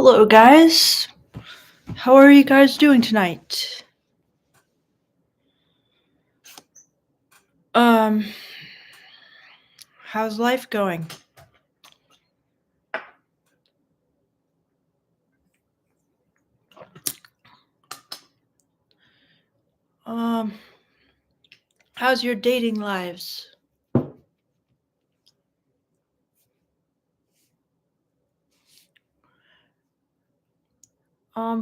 Hello, guys. How are you guys doing tonight? Um, how's life going? Um, how's your dating lives?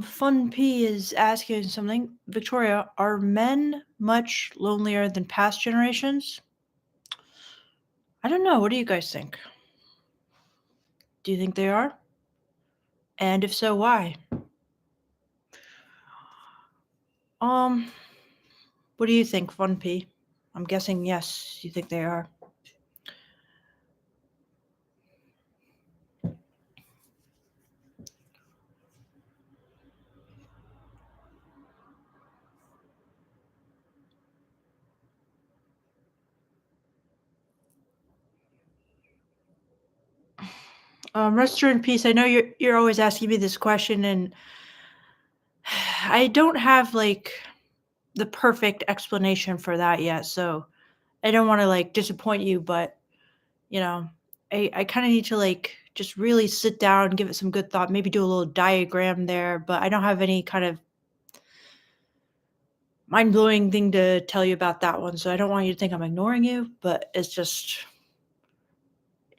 Fun P is asking something. Victoria, are men much lonelier than past generations? I don't know. What do you guys think? Do you think they are? And if so, why? Um, what do you think, Fun P? I'm guessing yes, you think they are. Rest in peace. I know you're always asking me this question, and I don't have like the perfect explanation for that yet. So I don't want to like disappoint you, but you know, I kind of need to like just really sit down, give it some good thought, maybe do a little diagram there. But I don't have any kind of mind blowing thing to tell you about that one. So I don't want you to think I'm ignoring you, but it's just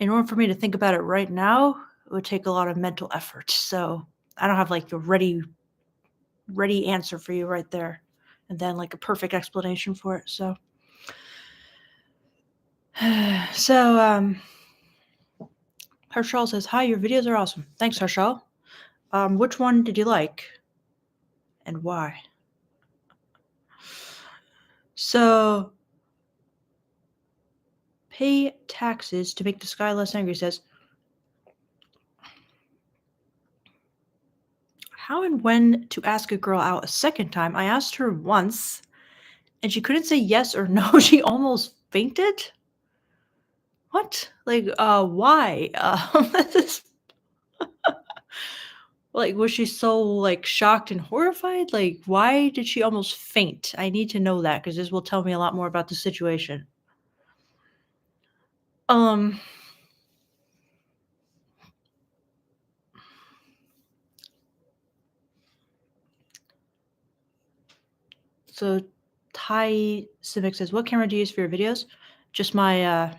in order for me to think about it right now, it would take a lot of mental effort. So I don't have like the ready answer for you right there, and then like a perfect explanation for it. So so Harshal says, "Hi, your videos are awesome." Thanks, Harshal. Which one did you like and why? So, pay taxes to make the sky less angry says, how and when to ask a girl out a second time? I asked her once and she couldn't say yes or no. She almost fainted. What? Like, why? This is like, was she so like shocked and horrified? Like, why did she almost faint? I need to know that because this will tell me a lot more about the situation. Um, so Ty Civic says, "What camera do you use for your videos?" Just my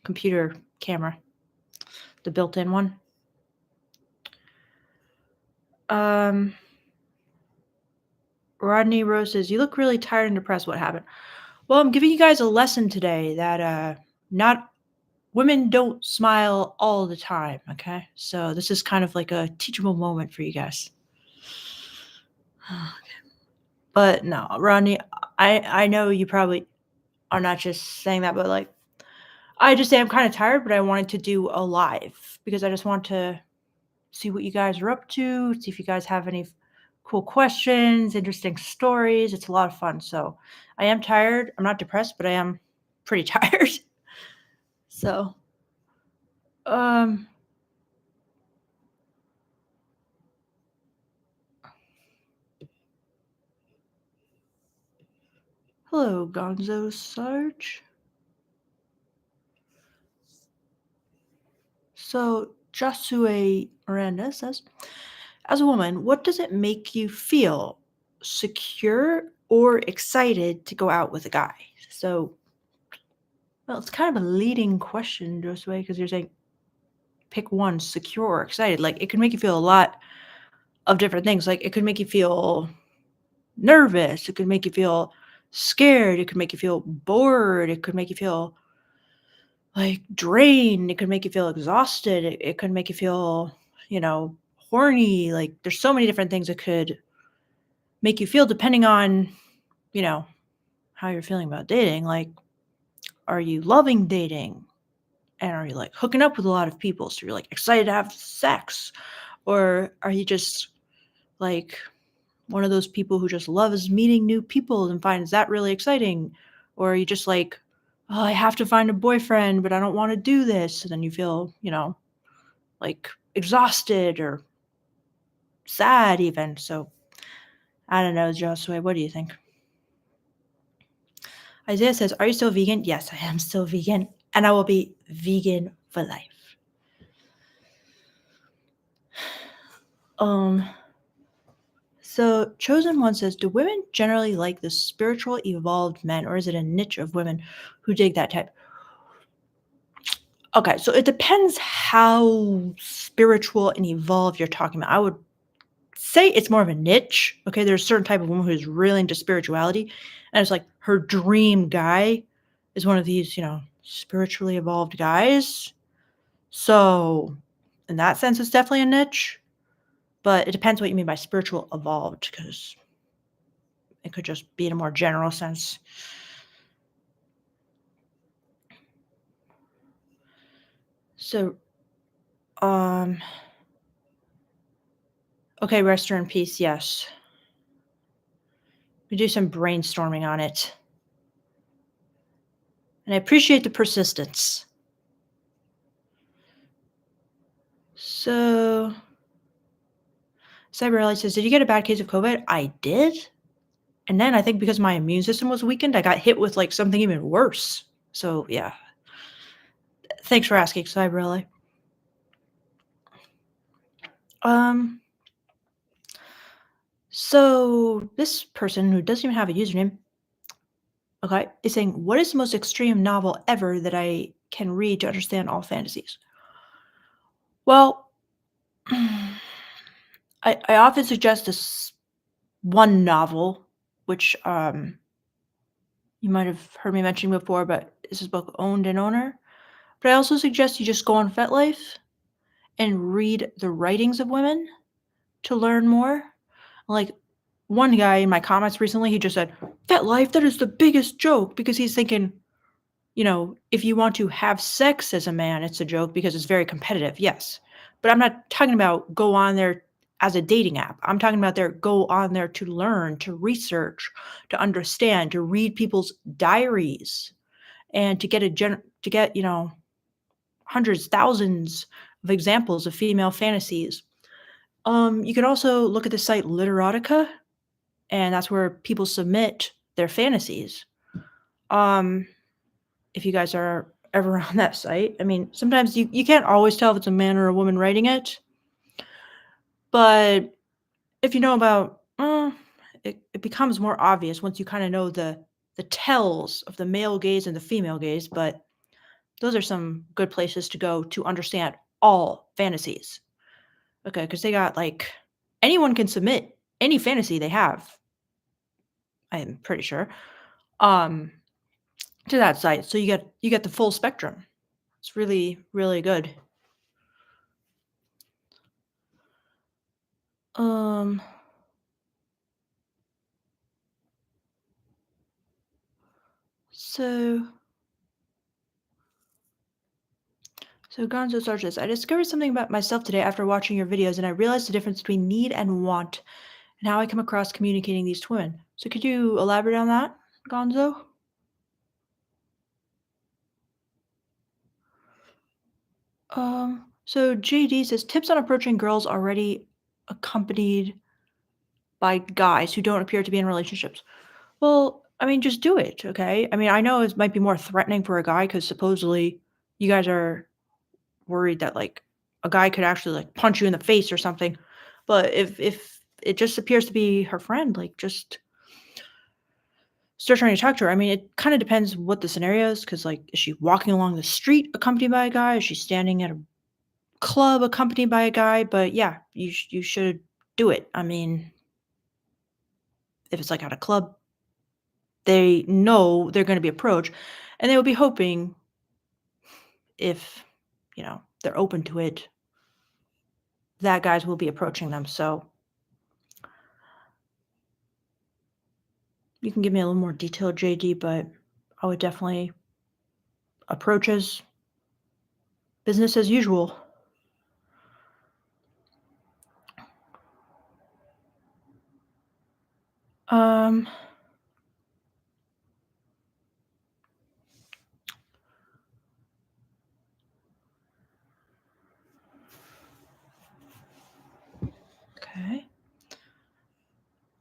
computer camera, the built-in one. Um, Rodney Rose says, "You look really tired and depressed. What happened?" Well, I'm giving you guys a lesson today that not women don't smile all the time. Okay, so this is kind of like a teachable moment for you guys. But no, Rodney, I know you probably are not just saying that, but like I just say I'm kind of tired, but I wanted to do a live because I just want to see what you guys are up to, see if you guys have any cool questions, interesting stories. It's a lot of fun. So I am tired. I'm not depressed, but I am pretty tired. So, um, hello, Gonzo Sarge. So Josue Miranda says, as a woman, what does it make you feel? Secure or excited to go out with a guy? So, well, it's kind of a leading question, Josue, because you're saying pick one, secure or excited. Like it could make you feel a lot of different things. Like it could make you feel nervous. It could make you feel scared. It could make you feel bored. It could make you feel like drained. It could make you feel exhausted. It could make you feel, horny. Like there's so many different things that could make you feel depending on, you know, how you're feeling about dating. Like, are you loving dating? And are you like hooking up with a lot of people? So you're like excited to have sex? Or are you just like one of those people who just loves meeting new people and finds that really exciting? Or are you just like, oh, I have to find a boyfriend, but I don't want to do this. And then you feel, like exhausted or sad even. So I don't know, Josue, what do you think? Isaiah says, "Are you still vegan?" Yes, I am still vegan, and I will be vegan for life. So Chosen One says, "Do women generally like the spiritual evolved men, or is it a niche of women who dig that type?" Okay, so it depends how spiritual and evolved you're talking about. I would say it's more of a niche. Okay, there's a certain type of woman who's really into spirituality, and it's like her dream guy is one of these, spiritually evolved guys. So, in that sense, it's definitely a niche, but it depends what you mean by spiritual evolved, because it could just be in a more general sense. So, um, okay, rest her in peace. Yes, we do some brainstorming on it, and I appreciate the persistence. So, Cyber says, "Did you get a bad case of COVID?" I did. And then I think because my immune system was weakened, I got hit with like something even worse. So yeah. Thanks for asking, Cyber. Um, so this person who doesn't even have a username, okay, is saying, "What is the most extreme novel ever that I can read to understand all fantasies?" Well, I often suggest this one novel, which you might have heard me mention before, but this is book Owned and Owner. But I also suggest you just go on FetLife and read the writings of women to learn more. Like one guy in my comments recently, he just said, "FetLife, that is the biggest joke," because he's thinking, if you want to have sex as a man, it's a joke because it's very competitive. Yes. But I'm not talking about go on there as a dating app. I'm talking about there go on there to learn, to research, to understand, to read people's diaries and to get hundreds, thousands of examples of female fantasies. You can also look at the site Literotica, and that's where people submit their fantasies. Um, if you guys are ever on that site, I mean, sometimes you can't always tell if it's a man or a woman writing it, but if you know about, it becomes more obvious once you kind of know the tells of the male gaze and the female gaze. But those are some good places to go to understand all fantasies. Okay, because they got like anyone can submit any fantasy they have. I am pretty sure. Um, to that site, so you get the full spectrum. It's really really good. Um, so Gonzo Sarges, "I discovered something about myself today after watching your videos, and I realized the difference between need and want, and how I come across communicating these to women. So could you elaborate on that, Gonzo?" So JD says, "Tips on approaching girls already accompanied by guys who don't appear to be in relationships." Well, I mean, just do it, okay? I mean, I know it might be more threatening for a guy because supposedly you guys are worried that like a guy could actually like punch you in the face or something. But if it just appears to be her friend, like just start trying to talk to her. I mean, it kind of depends what the scenario is, because like, is she walking along the street accompanied by a guy? Is she standing at a club accompanied by a guy? But yeah, you should do it. I mean, if it's like at a club, they know they're going to be approached, and they will be hoping if they're open to it, that guys will be approaching them. So you can give me a little more detail, JD, but I would definitely approach as business as usual. Um, Okay.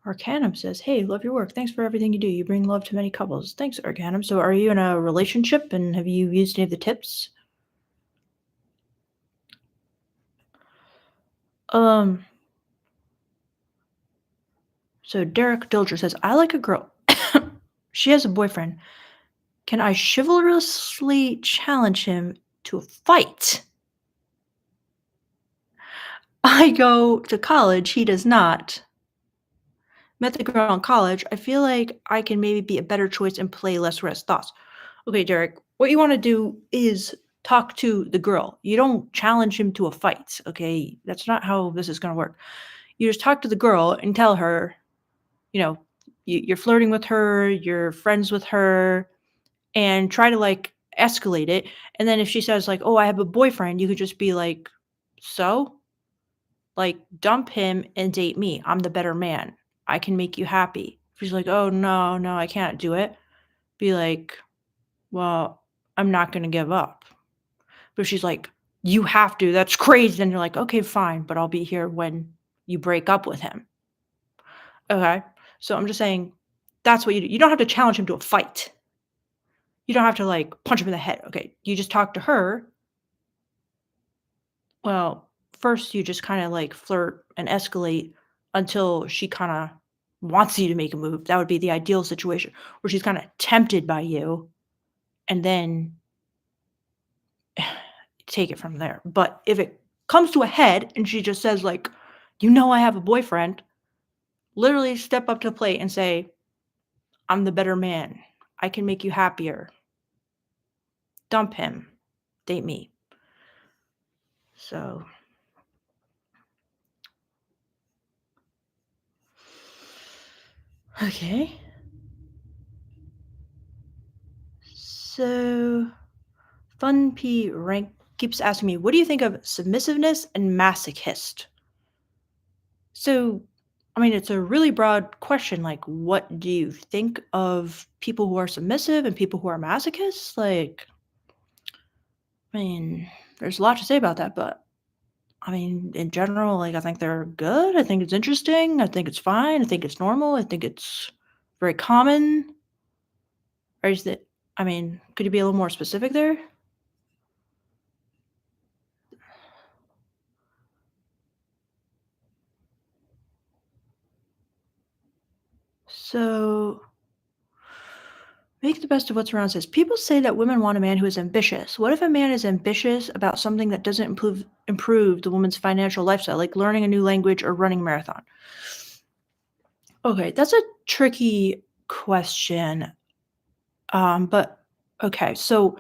Arcanum says, "Hey, love your work. Thanks for everything you do. You bring love to many couples." Thanks, Arcanum. So, are you in a relationship and have you used any of the tips? Um, so Derek Dilger says, "I like a girl. She has a boyfriend. Can I chivalrously challenge him to a fight? I go to college, he does not. Met the girl in college. I feel like I can maybe be a better choice and play less risk." Thoughts. Okay, Derek, what you want to do is talk to the girl. You don't challenge him to a fight, okay? That's not how this is going to work. You just talk to the girl and tell her, you know, you're flirting with her, you're friends with her, and try to like escalate it. And then if she says, like, "Oh, I have a boyfriend," you could just be like, "So? Like, dump him and date me. I'm the better man. I can make you happy." If she's like, "Oh, no, no, I can't do it," be like, "Well, I'm not going to give up." But she's like, "You have to. That's crazy." Then you're like, "Okay, fine, but I'll be here when you break up with him." Okay? So I'm just saying that's what you do. You don't have to challenge him to a fight. You don't have to like punch him in the head. Okay? You just talk to her. Well, first you just kind of like flirt and escalate until she kind of wants you to make a move. That would be the ideal situation where she's kind of tempted by you and then take it from there. But if it comes to a head and she just says like, I have a boyfriend," literally step up to the plate and say, "I'm the better man. I can make you happier. Dump him. Date me." So, okay. So, Fun P Rank keeps asking me, "What do you think of submissiveness and masochist?" So, I mean, it's a really broad question. Like, what do you think of people who are submissive and people who are masochists? Like, I mean, there's a lot to say about that, but I mean, in general, like, I think they're good. I think it's interesting. I think it's fine. I think it's normal. I think it's very common. Or is it, I mean, could you be a little more specific there? So, make the best of what's around says, "People say that women want a man who is ambitious. What if a man is ambitious about something that doesn't improve the woman's financial lifestyle, like learning a new language or running a marathon?" Okay, that's a tricky question. But okay, so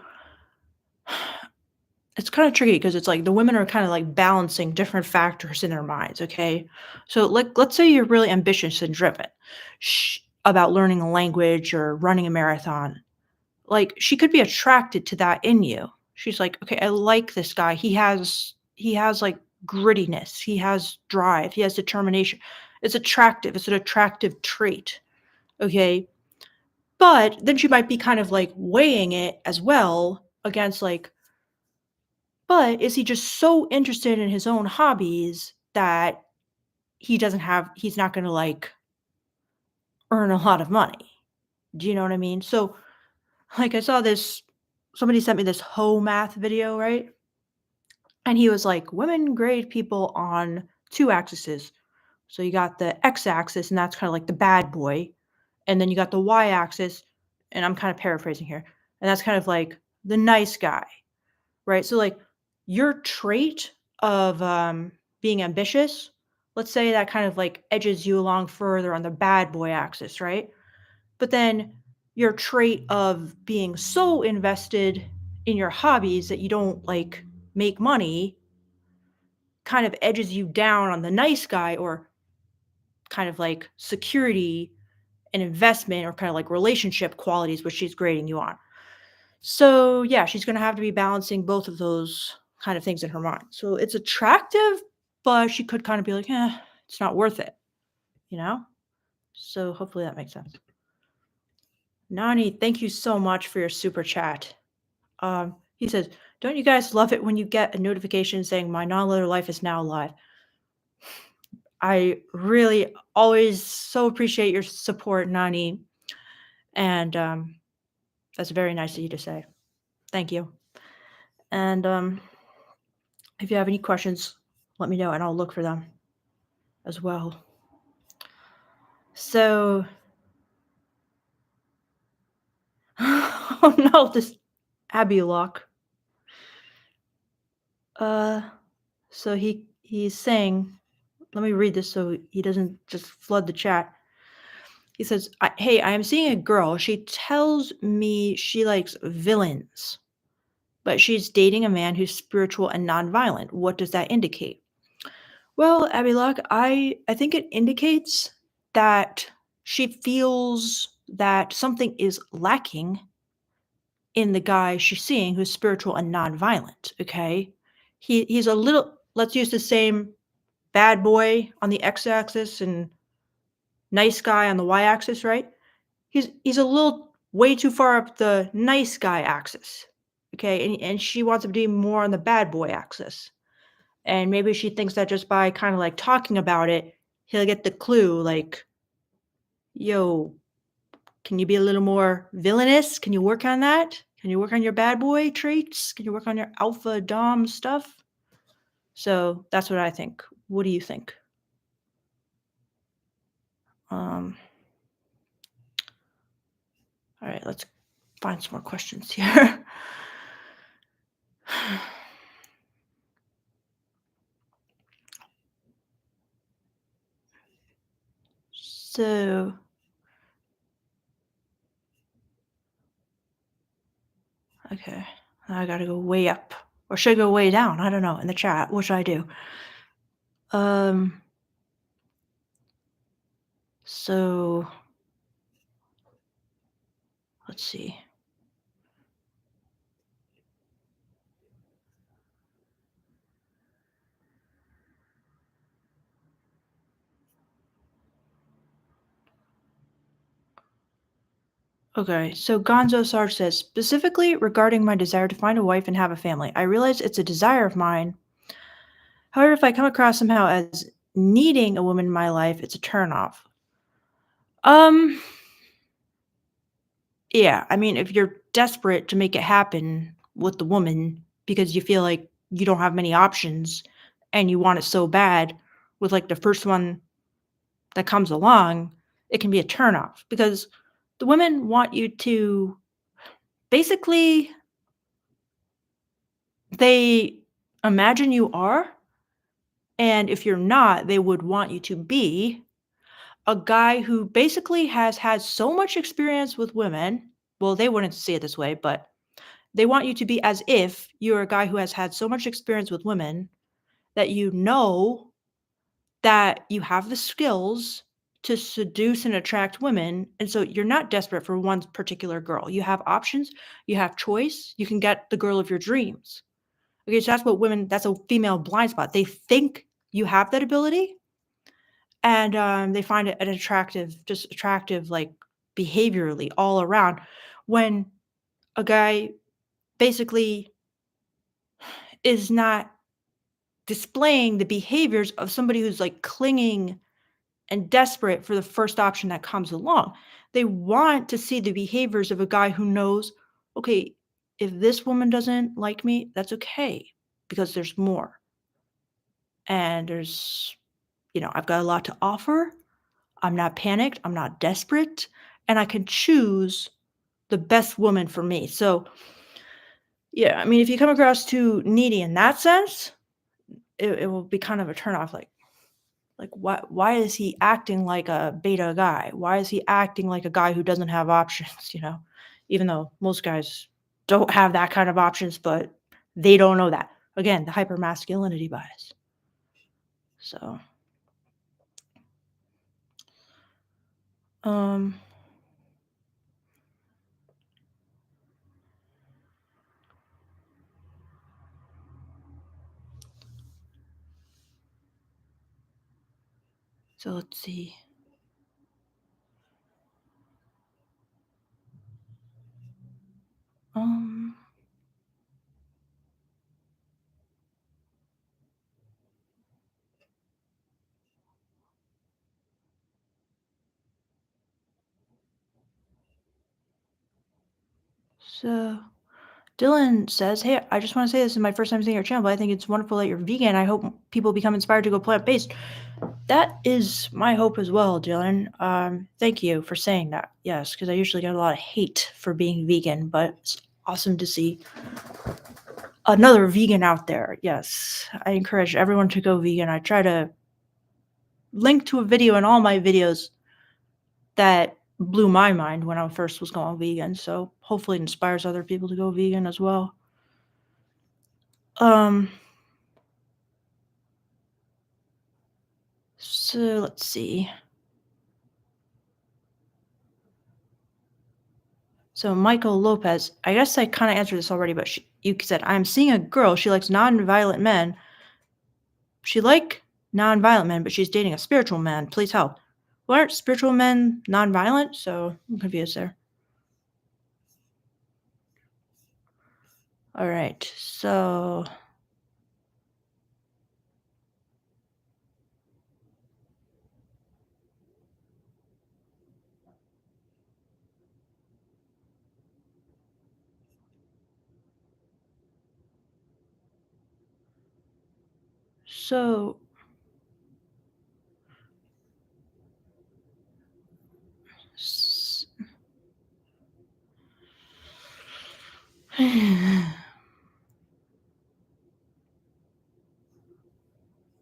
it's kind of tricky because it's like the women are kind of like balancing different factors in their minds. Okay, so like let's say you're really ambitious and driven about learning a language or running a marathon. Like, she could be attracted to that in you. She's like, "Okay, I like this guy. He has, like, grittiness. He has drive. He has determination." It's attractive. It's an attractive trait, okay? But then she might be kind of, like, weighing it as well against, like, but is he just so interested in his own hobbies that he's not gonna, like, earn a lot of money? Do you know what I mean? So, like, I saw this somebody sent me this hoe math video, right? And he was like, women grade people on 2 axes. So you got the x-axis, and that's kinda like the bad boy, and then you got the y-axis, and I'm kinda paraphrasing here, and that's kind of like the nice guy, right? So, like, your trait of, being ambitious, let's say that kind of, like, edges you along further on the bad boy axis, right? But then your trait of being so invested in your hobbies that you don't, like, make money kind of edges you down on the nice guy or kind of like security and investment or kind of like relationship qualities which she's grading you on. So yeah, she's going to have to be balancing both of those kind of things in her mind. So it's attractive, but she could kind of be like, it's not worth it, you know? So hopefully that makes sense. Nani, thank you so much for your super chat. He says, "Don't you guys love it when you get a notification saying my non-linear life is now live?" I really always so appreciate your support, Nani, and, that's very nice of you to say. Thank you. And, if you have any questions, let me know, and I'll look for them as well. So oh, no, this Abbey lock. Uh, so he's saying let me read this so he doesn't just flood the chat. He says, "Hey, I am seeing a girl. She tells me she likes villains, but she's dating a man who's spiritual and nonviolent. What does that indicate?" Well, Abilak, I think it indicates that she feels that something is lacking in the guy she's seeing who's spiritual and nonviolent. Okay, he's a little. Let's use the same bad boy on the x-axis and nice guy on the y-axis, right? He's a little way too far up the nice guy axis. Okay, and she wants him to be more on the bad boy axis. And maybe she thinks that just by kind of like talking about it, he'll get the clue like, yo, can you be a little more villainous? Can you work on that? Can you work on your bad boy traits? Can you work on your alpha dom stuff? So that's what I think. What do you think? Um, all right, let's find some more questions here. So, okay, now I gotta go way up. Or should I go way down? I don't know. In the chat, what should I do? Um, so let's see. Okay, so Gonzo Sarge says, specifically regarding my desire to find a wife and have a family, I realize it's a desire of mine. However, if I come across somehow as needing a woman in my life, it's a turnoff. Um, yeah, I mean, if you're desperate to make it happen with the woman because you feel like you don't have many options and you want it so bad with like the first one that comes along, it can be a turnoff because the women want you to basically they imagine you are, and if you're not, they would want you to be a guy who basically has had so much experience with women. Well, they wouldn't see it this way, but they want you to be as if you're a guy who has had so much experience with women that you know that you have the skills to seduce and attract women. And so you're not desperate for one particular girl. You have options, you have choice, you can get the girl of your dreams. Okay, so that's a female blind spot. They think you have that ability and they find it an attractive, just attractive, like behaviorally all around. When a guy basically is not displaying the behaviors of somebody who's like clinging and desperate for the first option that comes along. They want to see the behaviors of a guy who knows, okay, if this woman doesn't like me, that's okay because there's more. And I've got a lot to offer. I'm not panicked. I'm not desperate. And I can choose the best woman for me. So, yeah, I mean, if you come across too needy in that sense, it will be kind of a turnoff. Like, why is he acting like a beta guy? Why is he acting like a guy who doesn't have options, Even though most guys don't have that kind of options, but they don't know that. Again, the hyper masculinity bias. So, um, so let's see. Um, So Dylan says, "Hey, I just want to say this is my first time seeing your channel, but I think it's wonderful that you're vegan. I hope people become inspired to go plant-based." That is my hope as well, Dylan. Thank you for saying that. Yes, because I usually get a lot of hate for being vegan, but it's awesome to see another vegan out there. Yes, I encourage everyone to go vegan. I try to link to a video in all my videos that blew my mind when I first was going vegan. So hopefully it inspires other people to go vegan as well. Um, so let's see. So Michael Lopez, I guess I kind of answered this already, but you said, I'm seeing a girl. She likes non-violent men. She like non-violent men, but she's dating a spiritual man. Please help. Well, aren't spiritual men non-violent? So I'm confused there. All right. So s-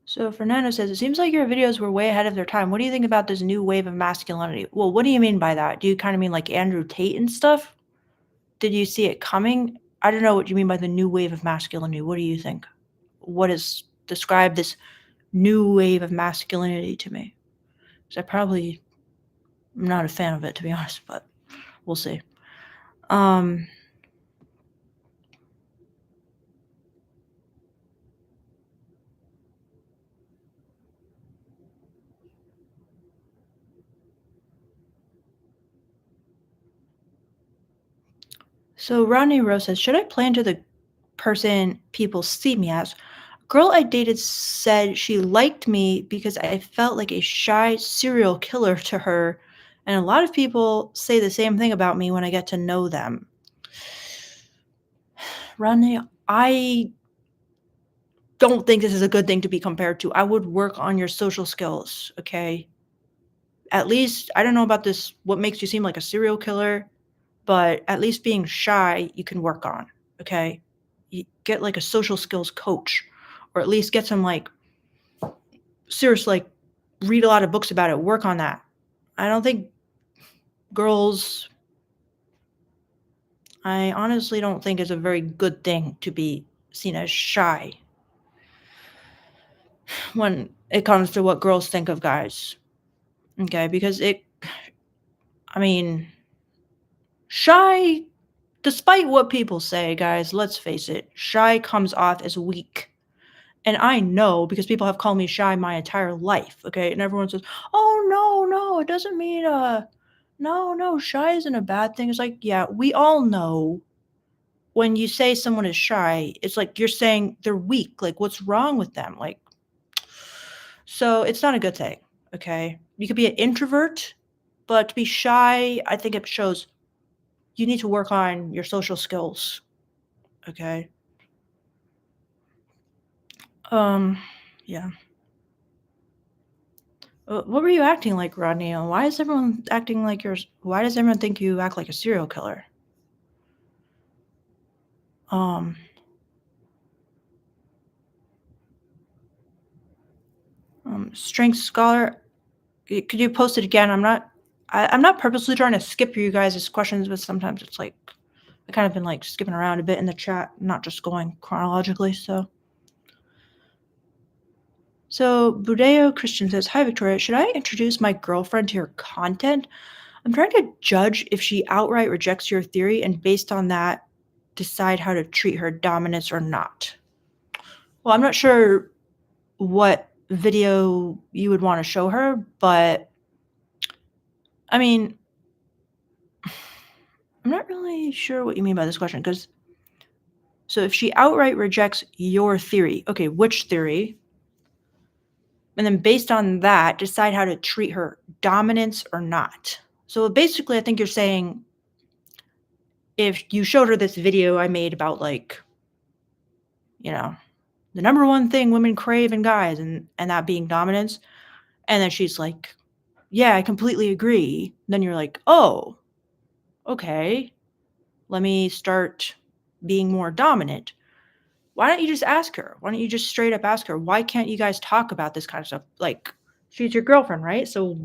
So Fernando says, it seems like your videos were way ahead of their time. What do you think about this new wave of masculinity? Well, what do you mean by that? Do you kind of mean like Andrew Tate and stuff? Did you see it coming? I don't know what you mean by the new wave of masculinity. What do you think? What is describe this new wave of masculinity to me? Because I probably am not a fan of it, to be honest, but we'll see. Um, so Rodney Rose says, should I play into the person people see me as? Girl I dated said she liked me because I felt like a shy serial killer to her, and a lot of people say the same thing about me when I get to know them. Rodney, I don't think this is a good thing to be compared to. I would work on your social skills, okay? At least, I don't know about this, what makes you seem like a serial killer, but at least being shy, you can work on, okay? You get like a social skills coach, or at least get some like serious, like read a lot of books about it, work on that. I don't think girls, I honestly don't think it's a very good thing to be seen as shy when it comes to what girls think of guys, okay? Because I mean, shy, despite what people say, guys, let's face it, shy comes off as weak. And I know because people have called me shy my entire life, okay? And everyone says, "Oh, no, it doesn't mean, no, shy isn't a bad thing." It's like, yeah, we all know when you say someone is shy, it's like you're saying they're weak. Like, what's wrong with them? Like, so it's not a good thing, okay? You could be an introvert, but to be shy, I think it shows you need to work on your social skills, okay? Um, yeah. What were you acting like, Rodney? Why is everyone acting like why does everyone think you act like a serial killer? Um, Strength Scholar, could you post it again? I'm not purposely trying to skip you guys' questions, but sometimes it's like I kind of been like skipping around a bit in the chat, not just going chronologically. So Budeo Christian says, "Hi Victoria, should I introduce my girlfriend to your content? I'm trying to judge if she outright rejects your theory and based on that, decide how to treat her dominance or not." Well, I'm not sure what video you would want to show her, but I mean, I'm not really sure what you mean by this question because so if she outright rejects your theory, okay, which theory? And then based on that, decide how to treat her dominance or not. So basically, I think you're saying if you showed her this video I made about, like, you know, the number one thing women crave in guys and that being dominance, and then she's like, "Yeah, I completely agree." Then you're like, "Oh, okay. Let me start being more dominant." Why don't you just ask her? Why don't you just straight up ask her, "Why can't you guys talk about this kind of stuff?" Like, she's your girlfriend, right? So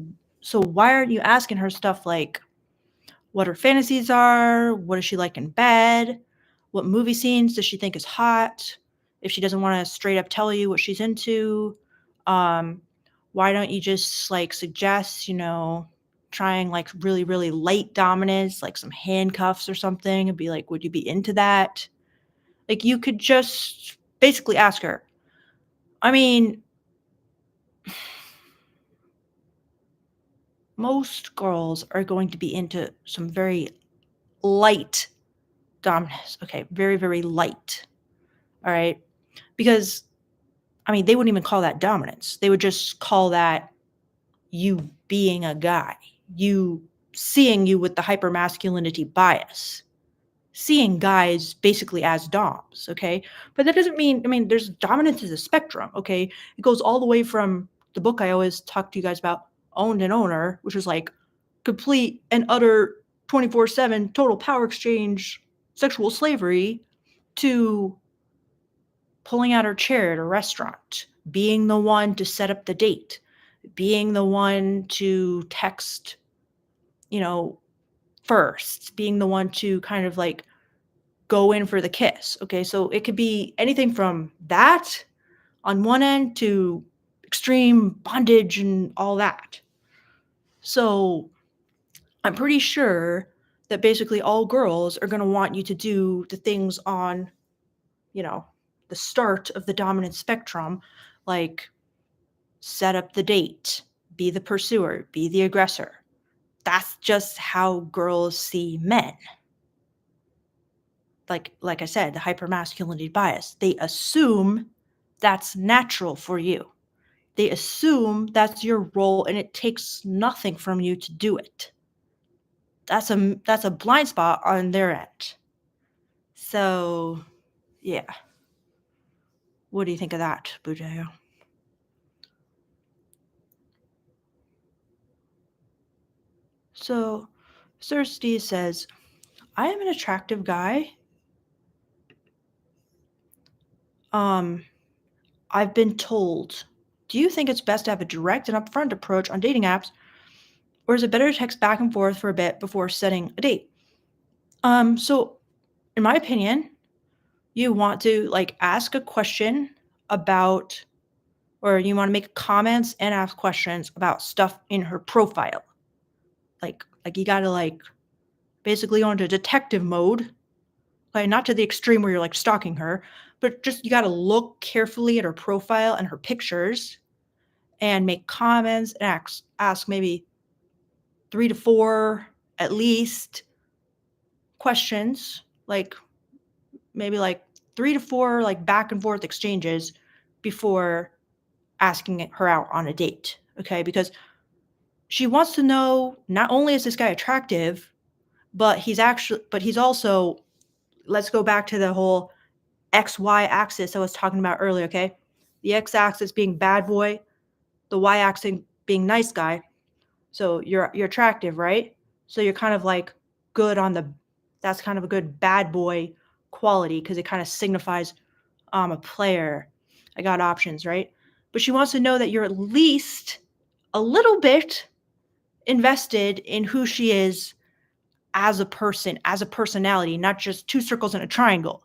why aren't you asking her stuff like what her fantasies are? What does she like in bed? What movie scenes does she think is hot? If she doesn't want to straight up tell you what she's into, um, why don't you just like suggest, trying like really, really light dominance, like some handcuffs or something, and be like, would you be into that? Like, you could just basically ask her. I mean, most girls are going to be into some very light dominance. Okay, very, very light. All right. Because, I mean, they wouldn't even call that dominance. They would just call that you being a guy, you seeing you with the hypermasculinity bias, seeing guys basically as doms. Okay. But that doesn't mean, I mean, there's dominance is a spectrum. Okay. It goes all the way from the book I always talk to you guys about, Owned and Owner, which is like complete and utter 24/7 total power exchange sexual slavery, to pulling out her chair at a restaurant, being the one to set up the date, being the one to text, you know, first, being the one to kind of like go in for the kiss. Okay. So it could be anything from that on one end to extreme bondage and all that. So I'm pretty sure that basically all girls are going to want you to do the things on, you know, the start of the dominant spectrum, like set up the date, be the pursuer, be the aggressor. That's just how girls see men. Like I said, the hypermasculinity bias. They assume that's natural for you. They assume that's your role and it takes nothing from you to do it. That's a blind spot on their end. So, yeah. What do you think of that, Bujayo? So, Thirsty says, I am an attractive guy. Um, I've been told. Do you think it's best to have a direct and upfront approach on dating apps, or is it better to text back and forth for a bit before setting a date? So in my opinion, you want to like ask a question about, or you want to make comments and ask questions about stuff in her profile. Like you gotta like basically go into detective mode, like not to the extreme where you're like stalking her, but just you gotta look carefully at her profile and her pictures and make comments and ask maybe 3 to 4 at least questions, like maybe like 3 to 4 like back and forth exchanges before asking her out on a date, okay? Because she wants to know not only is this guy attractive, but he's also, let's go back to the whole XY axis I was talking about earlier, okay? The X axis being bad boy, the Y axis being nice guy. So you're attractive, right? So you're kind of like good on the, that's kind of a good bad boy quality because it kind of signifies I'm a player. I got options, right? But she wants to know that you're at least a little bit invested in who she is as a person, as a personality, not just two circles in a triangle,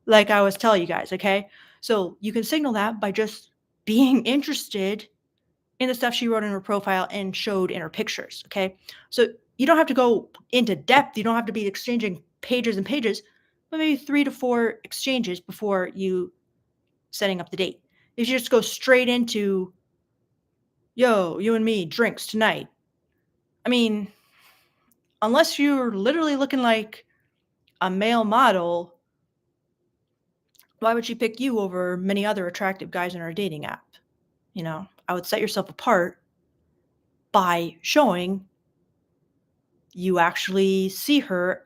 like I was telling you guys, okay? So you can signal that by just being interested in the stuff she wrote in her profile and showed in her pictures, okay? So you don't have to go into depth. You don't have to be exchanging pages and pages, but maybe 3 to 4 exchanges before you setting up the date. If you just go straight into, yo, you and me, drinks tonight. I mean, unless you're literally looking like a male model, why would she pick you over many other attractive guys in our dating app? I would set yourself apart by showing you actually see her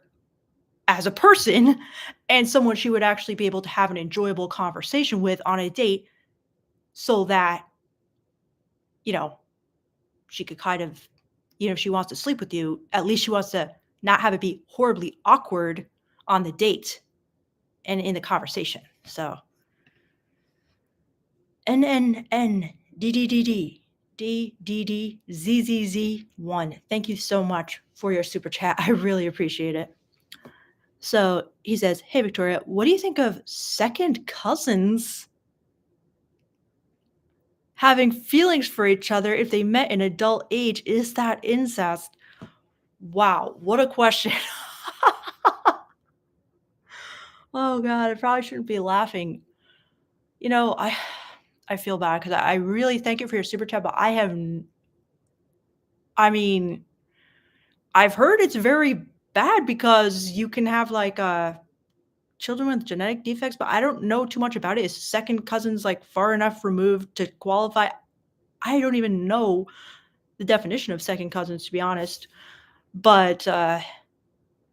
as a person and someone she would actually be able to have an enjoyable conversation with on a date so that, you know, she could kind of, if she wants to sleep with you, at least she wants to not have it be horribly awkward on the date and in the conversation. So, N N N D D D D D D D Z Z Z one. Thank you so much for your super chat. I really appreciate it. So he says, "Hey Victoria, what do you think of second cousins having feelings for each other if they met in adult age? Is that incest?" Wow, what a question. Oh god, I probably shouldn't be laughing. You know, I feel bad because I really thank you for your super chat, but I mean, I've heard it's very bad because you can have like children with genetic defects, but I don't know too much about it. Is second cousins like far enough removed to qualify? I don't even know the definition of second cousins, to be honest. But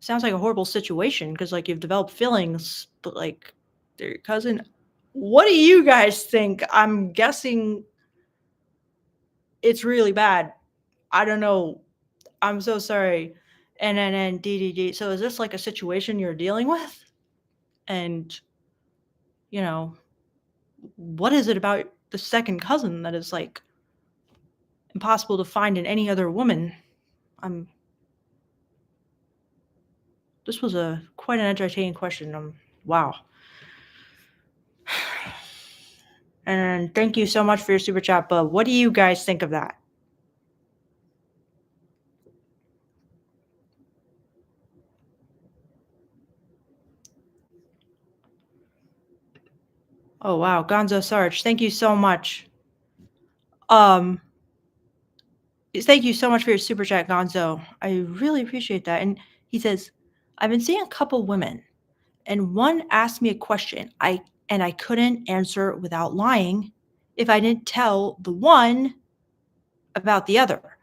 sounds like a horrible situation because like you've developed feelings, but like their cousin. What do you guys think? I'm guessing it's really bad. I don't know. I'm so sorry. And DDD. So is this like a situation you're dealing with? And you know, what is it about the second cousin that is like impossible to find in any other woman? I'm This was a quite an entertaining question. Wow. And thank you so much for your super chat, but what do you guys think of that? Oh wow, Gonzo Sarge, thank you so much. Um Thank you so much for your super chat, Gonzo. I really appreciate that. And he says, I've been seeing a couple women, and one asked me a question. I couldn't answer without lying if I didn't tell the one about the other.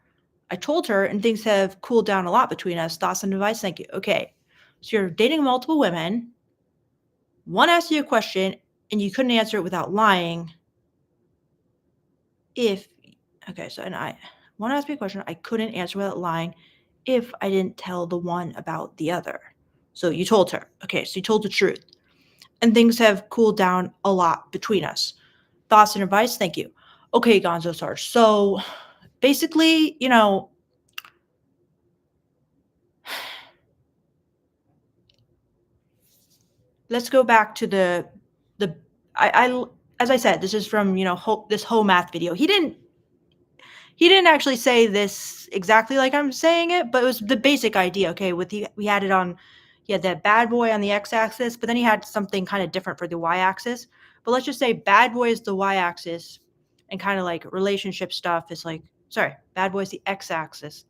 I told her, and things have cooled down a lot between us. Thoughts and advice? Thank you. Okay. So you're dating multiple women. One asked you a question, and you couldn't answer it without lying. If, okay, so, and one asked me a question, I couldn't answer without lying if I didn't tell the one about the other. So you told her. Okay, so you told the truth. And things have cooled down a lot between us. Thoughts and advice? Thank you. Okay, Gonzo Sarge. So basically, let's go back to the I as I said, this is from this whole math video. He didn't actually say this exactly like I'm saying it, but it was the basic idea. Okay, we had it on, he had that bad boy on the x-axis, but then he had something kind of different for the y-axis. But let's just say bad boy is the y-axis, and kind of like relationship stuff is like, sorry, bad boy is the x-axis,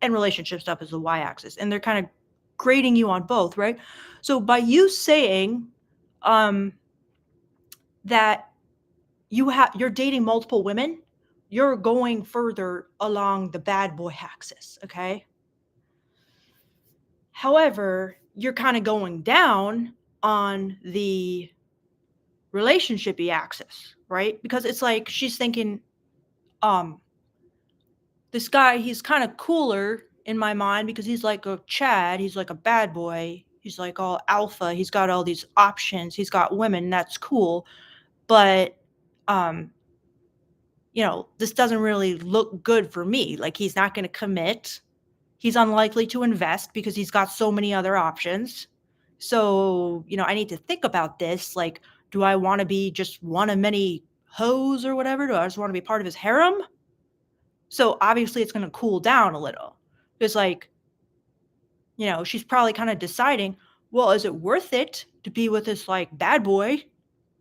and relationship stuff is the y-axis, and they're kind of grading you on both, right? So by you saying that you're dating multiple women, you're going further along the bad boy axis, okay? However, you're kind of going down on the relationshipy axis, right? Because it's like she's thinking, um, this guy, he's kind of cooler in my mind because he's like a Chad, he's like a bad boy, he's like all alpha, he's got all these options, he's got women, that's cool. But um this doesn't really look good for me. Like, he's not going to commit. He's unlikely to invest because he's got so many other options. So, I need to think about this. Like, do I want to be just one of many hoes or whatever? Do I just want to be part of his harem? So, obviously, it's going to cool down a little. It's like, she's probably kind of deciding, well, is it worth it to be with this like bad boy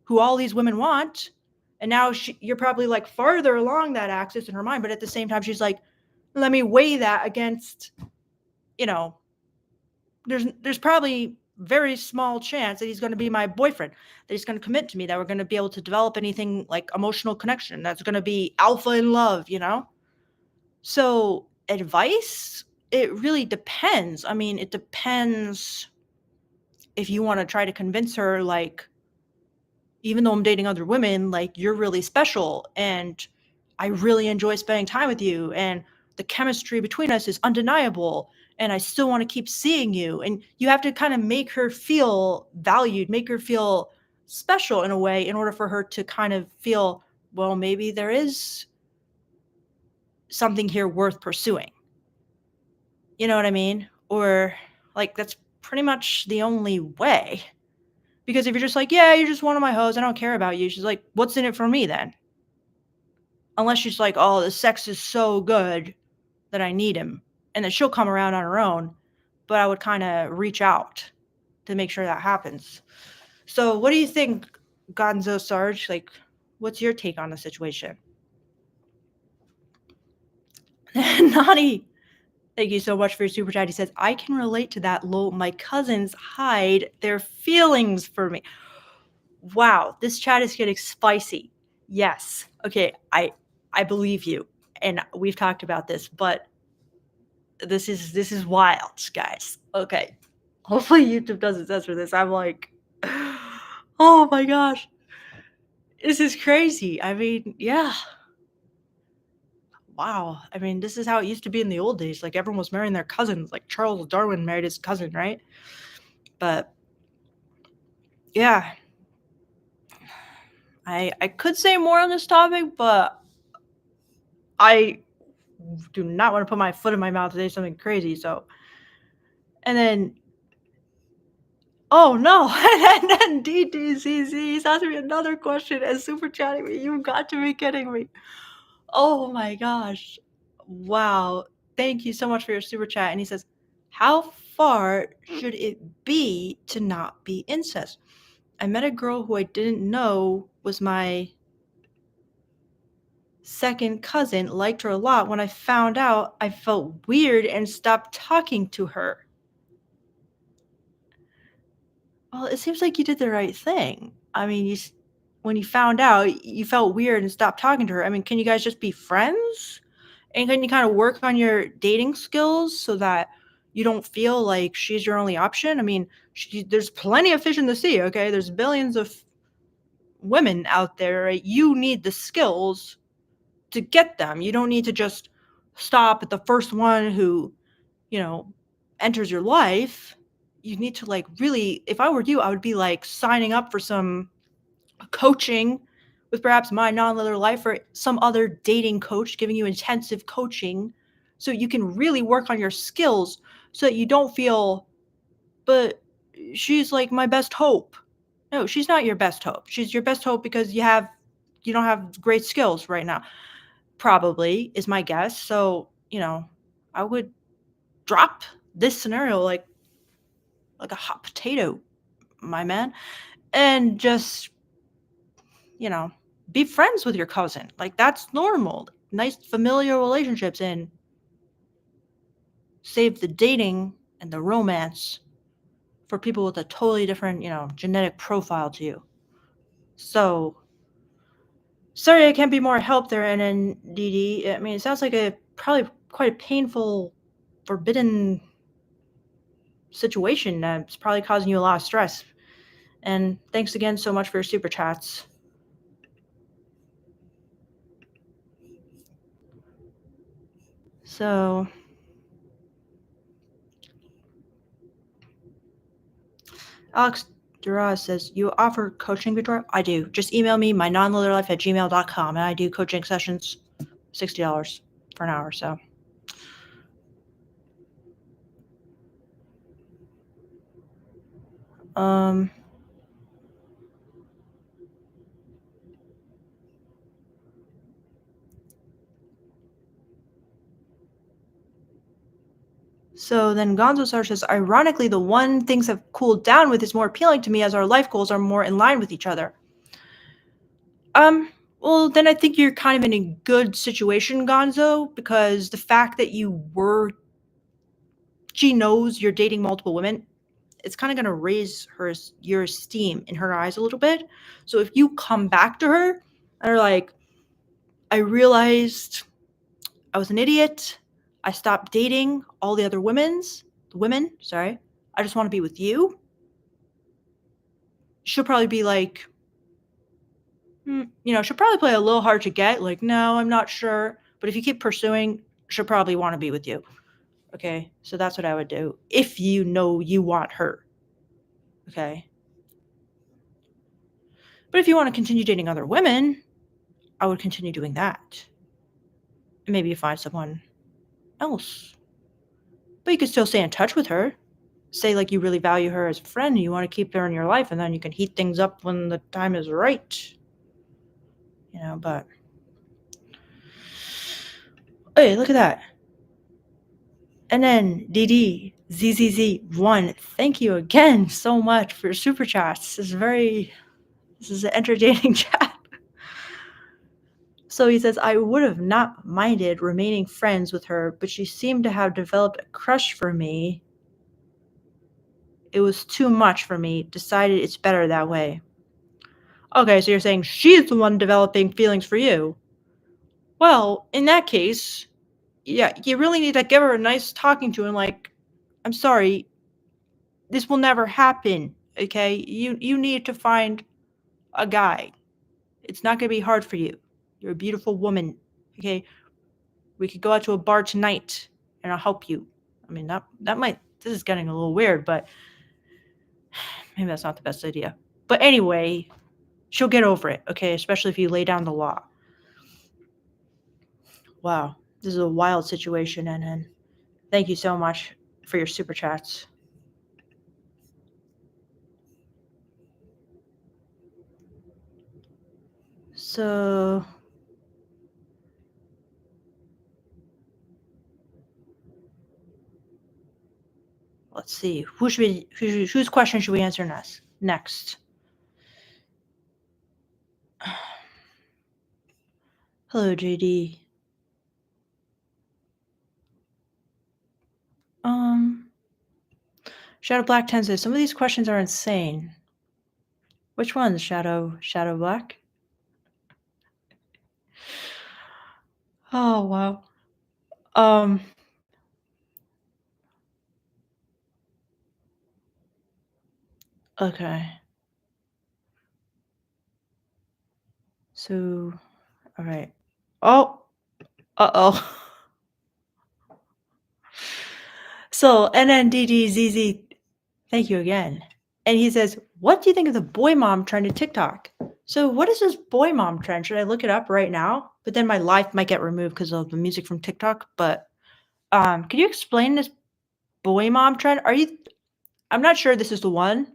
who all these women want? And now you're probably like farther along that axis in her mind, but at the same time, she's like, let me weigh that against, you know, there's probably very small chance that he's going to be my boyfriend, that he's going to commit to me, that we're going to be able to develop anything like emotional connection, that's going to be alpha in love. So advice, it really depends. I mean, it depends if you want to try to convince her, like, even though I'm dating other women, like, you're really special and I really enjoy spending time with you and the chemistry between us is undeniable and I still want to keep seeing you. And you have to kind of make her feel valued, make her feel special in a way in order for her to kind of feel, well, maybe there is something here worth pursuing. You know what I mean? Or like that's pretty much the only way. Because if you're just like, yeah, you're just one of my hoes, I don't care about you. She's like, what's in it for me then? Unless she's like, oh, the sex is so good that I need him. And then she'll come around on her own. But I would kind of reach out to make sure that happens. So what do you think, Gonzo Sarge? Like, what's your take on the situation? Nani, thank you so much for your super chat. He says, I can relate to that. Lol, my cousins hide their feelings for me. Wow, this chat is getting spicy. Yes. Okay, I believe you. And we've talked about this, but this is wild, guys. Okay. Hopefully YouTube doesn't censor this. I'm like, oh my gosh. This is crazy. I mean, yeah. Wow. I mean, this is how it used to be in the old days. Like everyone was marrying their cousins. Like Charles Darwin married his cousin, right? But yeah. I could say more on this topic, but I do not want to put my foot in my mouth and say something crazy. So, and then, oh no, and then DDCC asked me another question and super chatting me. You've got to be kidding me. Oh my gosh. Wow. Thank you so much for your super chat. And he says, how far should it be to not be incest? I met a girl who I didn't know was my second cousin, liked her a lot. When I found out, I felt weird and stopped talking to her. Well, it seems like you did the right thing. I mean, when you found out, you felt weird and stopped talking to her. I mean, can you guys just be friends? And can you kind of work on your dating skills so that you don't feel like she's your only option? I mean, there's plenty of fish in the sea, okay? There's billions of women out there, right? You need the skills to get them. You don't need to just stop at the first one who, you know, enters your life. You need to like really, if I were you, I would be like signing up for some coaching with perhaps My Non-Linear Life or some other dating coach giving you intensive coaching so you can really work on your skills so that you don't feel, but she's like my best hope. No, she's not your best hope. She's your best hope because you don't have great skills right now. Probably is my guess. So, I would drop this scenario like a hot potato, my man, and just, you know, be friends with your cousin. Like that's normal. Nice familial relationships and save the dating and the romance for people with a totally different, genetic profile to you. So sorry I can't be more help there, NNDD. I mean, it sounds like a probably quite a painful, forbidden situation that's probably causing you a lot of stress. And thanks again so much for your super chats. So, Alex Duras says, you offer coaching, Victoria? I do. Just email me, my nonlinearlife at gmail.com, and I do coaching sessions, $60 for an hour. So, So then Gonzo Sar says, ironically, the one things have cooled down with is more appealing to me as our life goals are more in line with each other. Well, then I think you're kind of in a good situation, Gonzo, because the fact that she knows you're dating multiple women, it's kind of going to raise your esteem in her eyes a little bit. So if you come back to her and are like, I realized I was an idiot. I stopped dating all the other women. Sorry. I just want to be with you. she'll probably be like, she'll probably play a little hard to get, like, no, I'm not sure. But if you keep pursuing, she'll probably want to be with you. Okay. So that's what I would do if you know you want her. Okay. But if you want to continue dating other women, I would continue doing that. And maybe you find someone else. But you could still stay in touch with her. Say like you really value her as a friend and you want to keep her in your life, and then you can heat things up when the time is right. But hey, look at that. And then DDZZZ1, thank you again so much for your super chats. This is an entertaining chat. So he says, I would have not minded remaining friends with her, but she seemed to have developed a crush for me. It was too much for me. Decided it's better that way. Okay, so you're saying she's the one developing feelings for you. Well, in that case, yeah, you really need to give her a nice talking to and like, I'm sorry, this will never happen. Okay? You need to find a guy. It's not gonna be hard for you. You're a beautiful woman. Okay? We could go out to a bar tonight and I'll help you. I mean this is getting a little weird, but maybe that's not the best idea. But anyway, she'll get over it, okay? Especially if you lay down the law. Wow. This is a wild situation, and thank you so much for your super chats. So let's see. Whose question should we answer next? Hello, JD. Shadow Black 10 says some of these questions are insane. Which ones, Shadow Black? Oh wow. Okay. So, all right. Oh, uh-oh. So, NNDDZZ, thank you again. And he says, what do you think of the boy mom trend in TikTok? So, what is this boy mom trend? Should I look it up right now? But then my life might get removed because of the music from TikTok. But can you explain this boy mom trend? I'm not sure this is the one,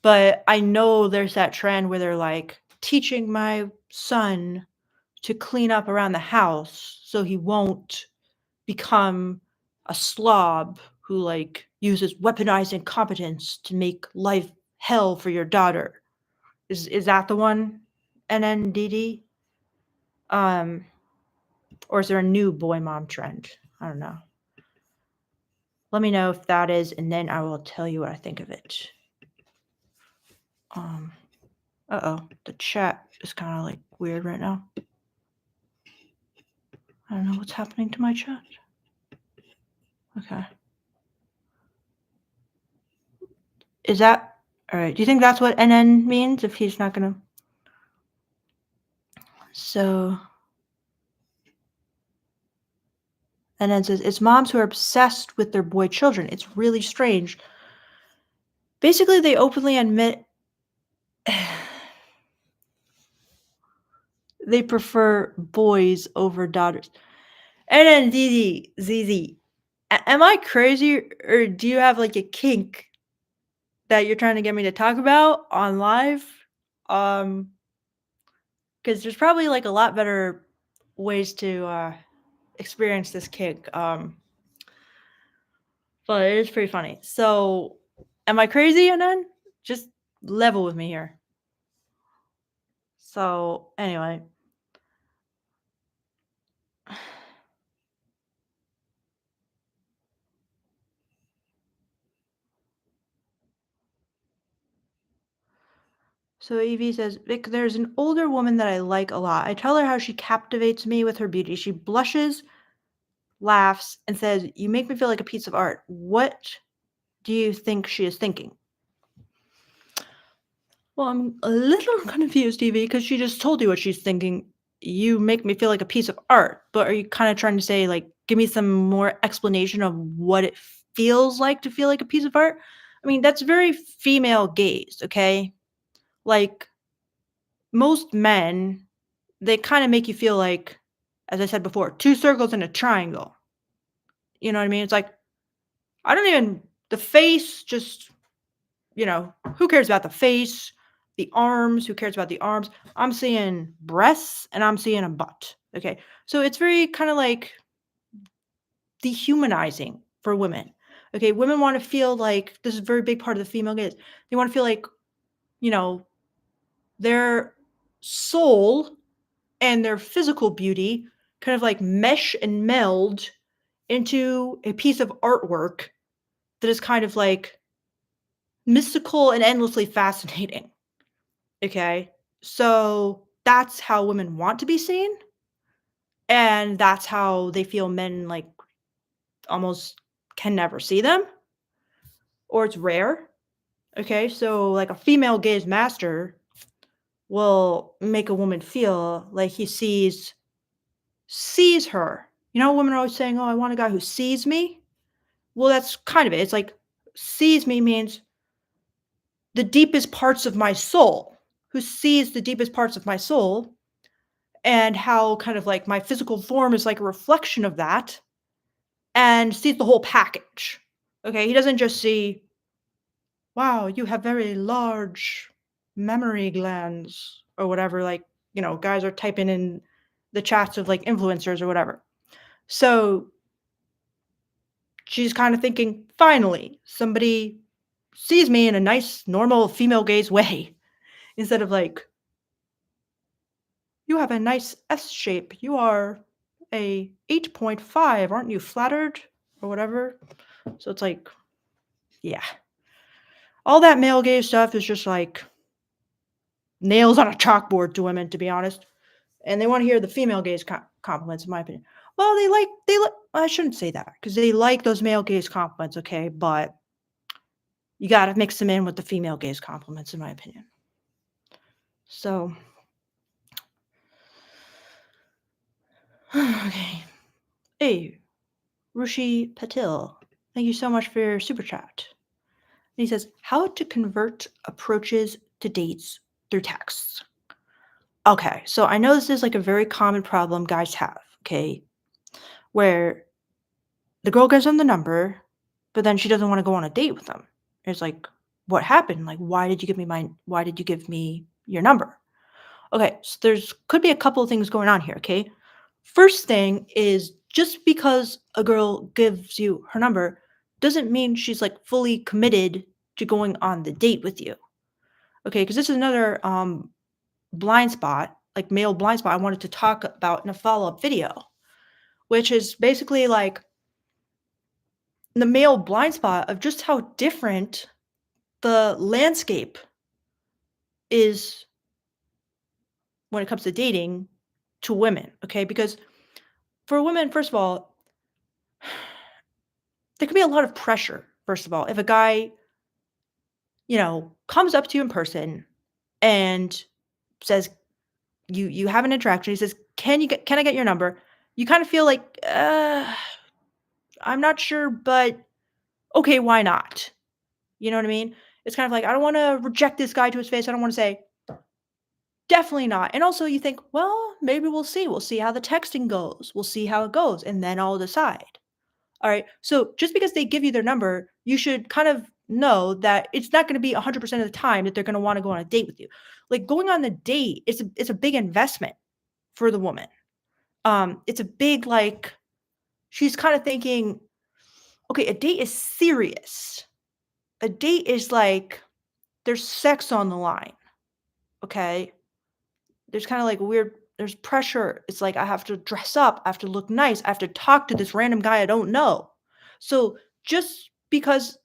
but I know there's that trend where they're like teaching my son to clean up around the house so he won't become a slob who like uses weaponized incompetence to make life hell for your daughter. Is that the one? NNDD? Or is there a new boy mom trend? I don't know. Let me know if that is, and then I will tell you what I think of it. The chat is kind of like weird right now. I don't know what's happening to my chat. Okay. Is that all right? Do you think that's what NN means if he's not gonna? So, and then says it's moms who are obsessed with their boy children. It's really strange. Basically, they openly admit they prefer boys over daughters. And then ZZ, am I crazy or do you have like a kink that you're trying to get me to talk about on live? Because there's probably like a lot better ways to experience this kink. But it is pretty funny. So, am I crazy, Anan? Just level with me here. So, anyway. So Evie says, Vic, there's an older woman that I like a lot. I tell her how she captivates me with her beauty. She blushes, laughs, and says, you make me feel like a piece of art. What do you think she is thinking? Well, I'm a little confused, Evie, because she just told you what she's thinking. You make me feel like a piece of art, but are you kind of trying to say, like, give me some more explanation of what it feels like to feel like a piece of art? I mean, that's very female gaze, okay? Like, most men, they kind of make you feel like, as I said before, two circles and a triangle. You know what I mean? It's like, I don't even, the face just who cares about the face, the arms? Who cares about the arms? I'm seeing breasts and I'm seeing a butt. Okay. So it's very kind of like dehumanizing for women. Okay. Women want to feel like this is a very big part of the female gaze. They want to feel like, you know, their soul and their physical beauty kind of like mesh and meld into a piece of artwork that is kind of like mystical and endlessly fascinating. Okay. So that's how women want to be seen. And that's how they feel men like almost can never see them or it's rare. Okay. So, like a female gaze master will make a woman feel like he sees her. Women are always saying, "Oh, I want a guy who sees me." Well, that's kind of it. It's like sees me means the deepest parts of my soul. Who sees the deepest parts of my soul and how kind of like my physical form is like a reflection of that and sees the whole package. Okay, he doesn't just see, wow, you have very large memory glands or whatever, like, guys are typing in the chats of like influencers or whatever. So she's kind of thinking, finally, somebody sees me in a nice, normal female gaze way instead of like, you have a nice S shape. You are a 8.5. Aren't you flattered? Or whatever. So it's like, yeah. All that male gaze stuff is just like nails on a chalkboard to women, to be honest. And they want to hear the female gaze compliments, in my opinion. Well, I shouldn't say that because they like those male gaze compliments, okay? But you got to mix them in with the female gaze compliments, in my opinion. So, okay. Hey, Rushi Patil, thank you so much for your super chat. And he says, how to convert approaches to dates through texts. Okay, so I know this is like a very common problem guys have, okay? Where the girl gives them the number, but then she doesn't want to go on a date with them. It's like, what happened? Like, why did you give me your number? Okay, so there's could be a couple of things going on here, okay? First thing is just because a girl gives you her number doesn't mean she's like fully committed to going on the date with you. Okay, because this is another blind spot, like male blind spot I wanted to talk about in a follow-up video, which is basically like the male blind spot of just how different the landscape is when it comes to dating to women, okay? Because for women, first of all, there can be a lot of pressure, first of all. If a guy, comes up to you in person and says you have an interaction, he says, can I get your number? You kind of feel like, I'm not sure, but okay, why not? You know what I mean? It's kind of like, I don't want to reject this guy to his face. I don't want to say, definitely not. And also, you think, well, maybe we'll see. We'll see how the texting goes. We'll see how it goes. And then I'll decide. All right. So just because they give you their number, you should kind of know that it's not going to be 100% of the time that they're going to want to go on a date with you. Like going on the date, it's a big investment for the woman. It's a big, like, she's kind of thinking, okay, a date is serious. A date is like there's sex on the line. Okay. There's kind of like there's pressure. It's like I have to dress up, I have to look nice, I have to talk to this random guy I don't know. So just because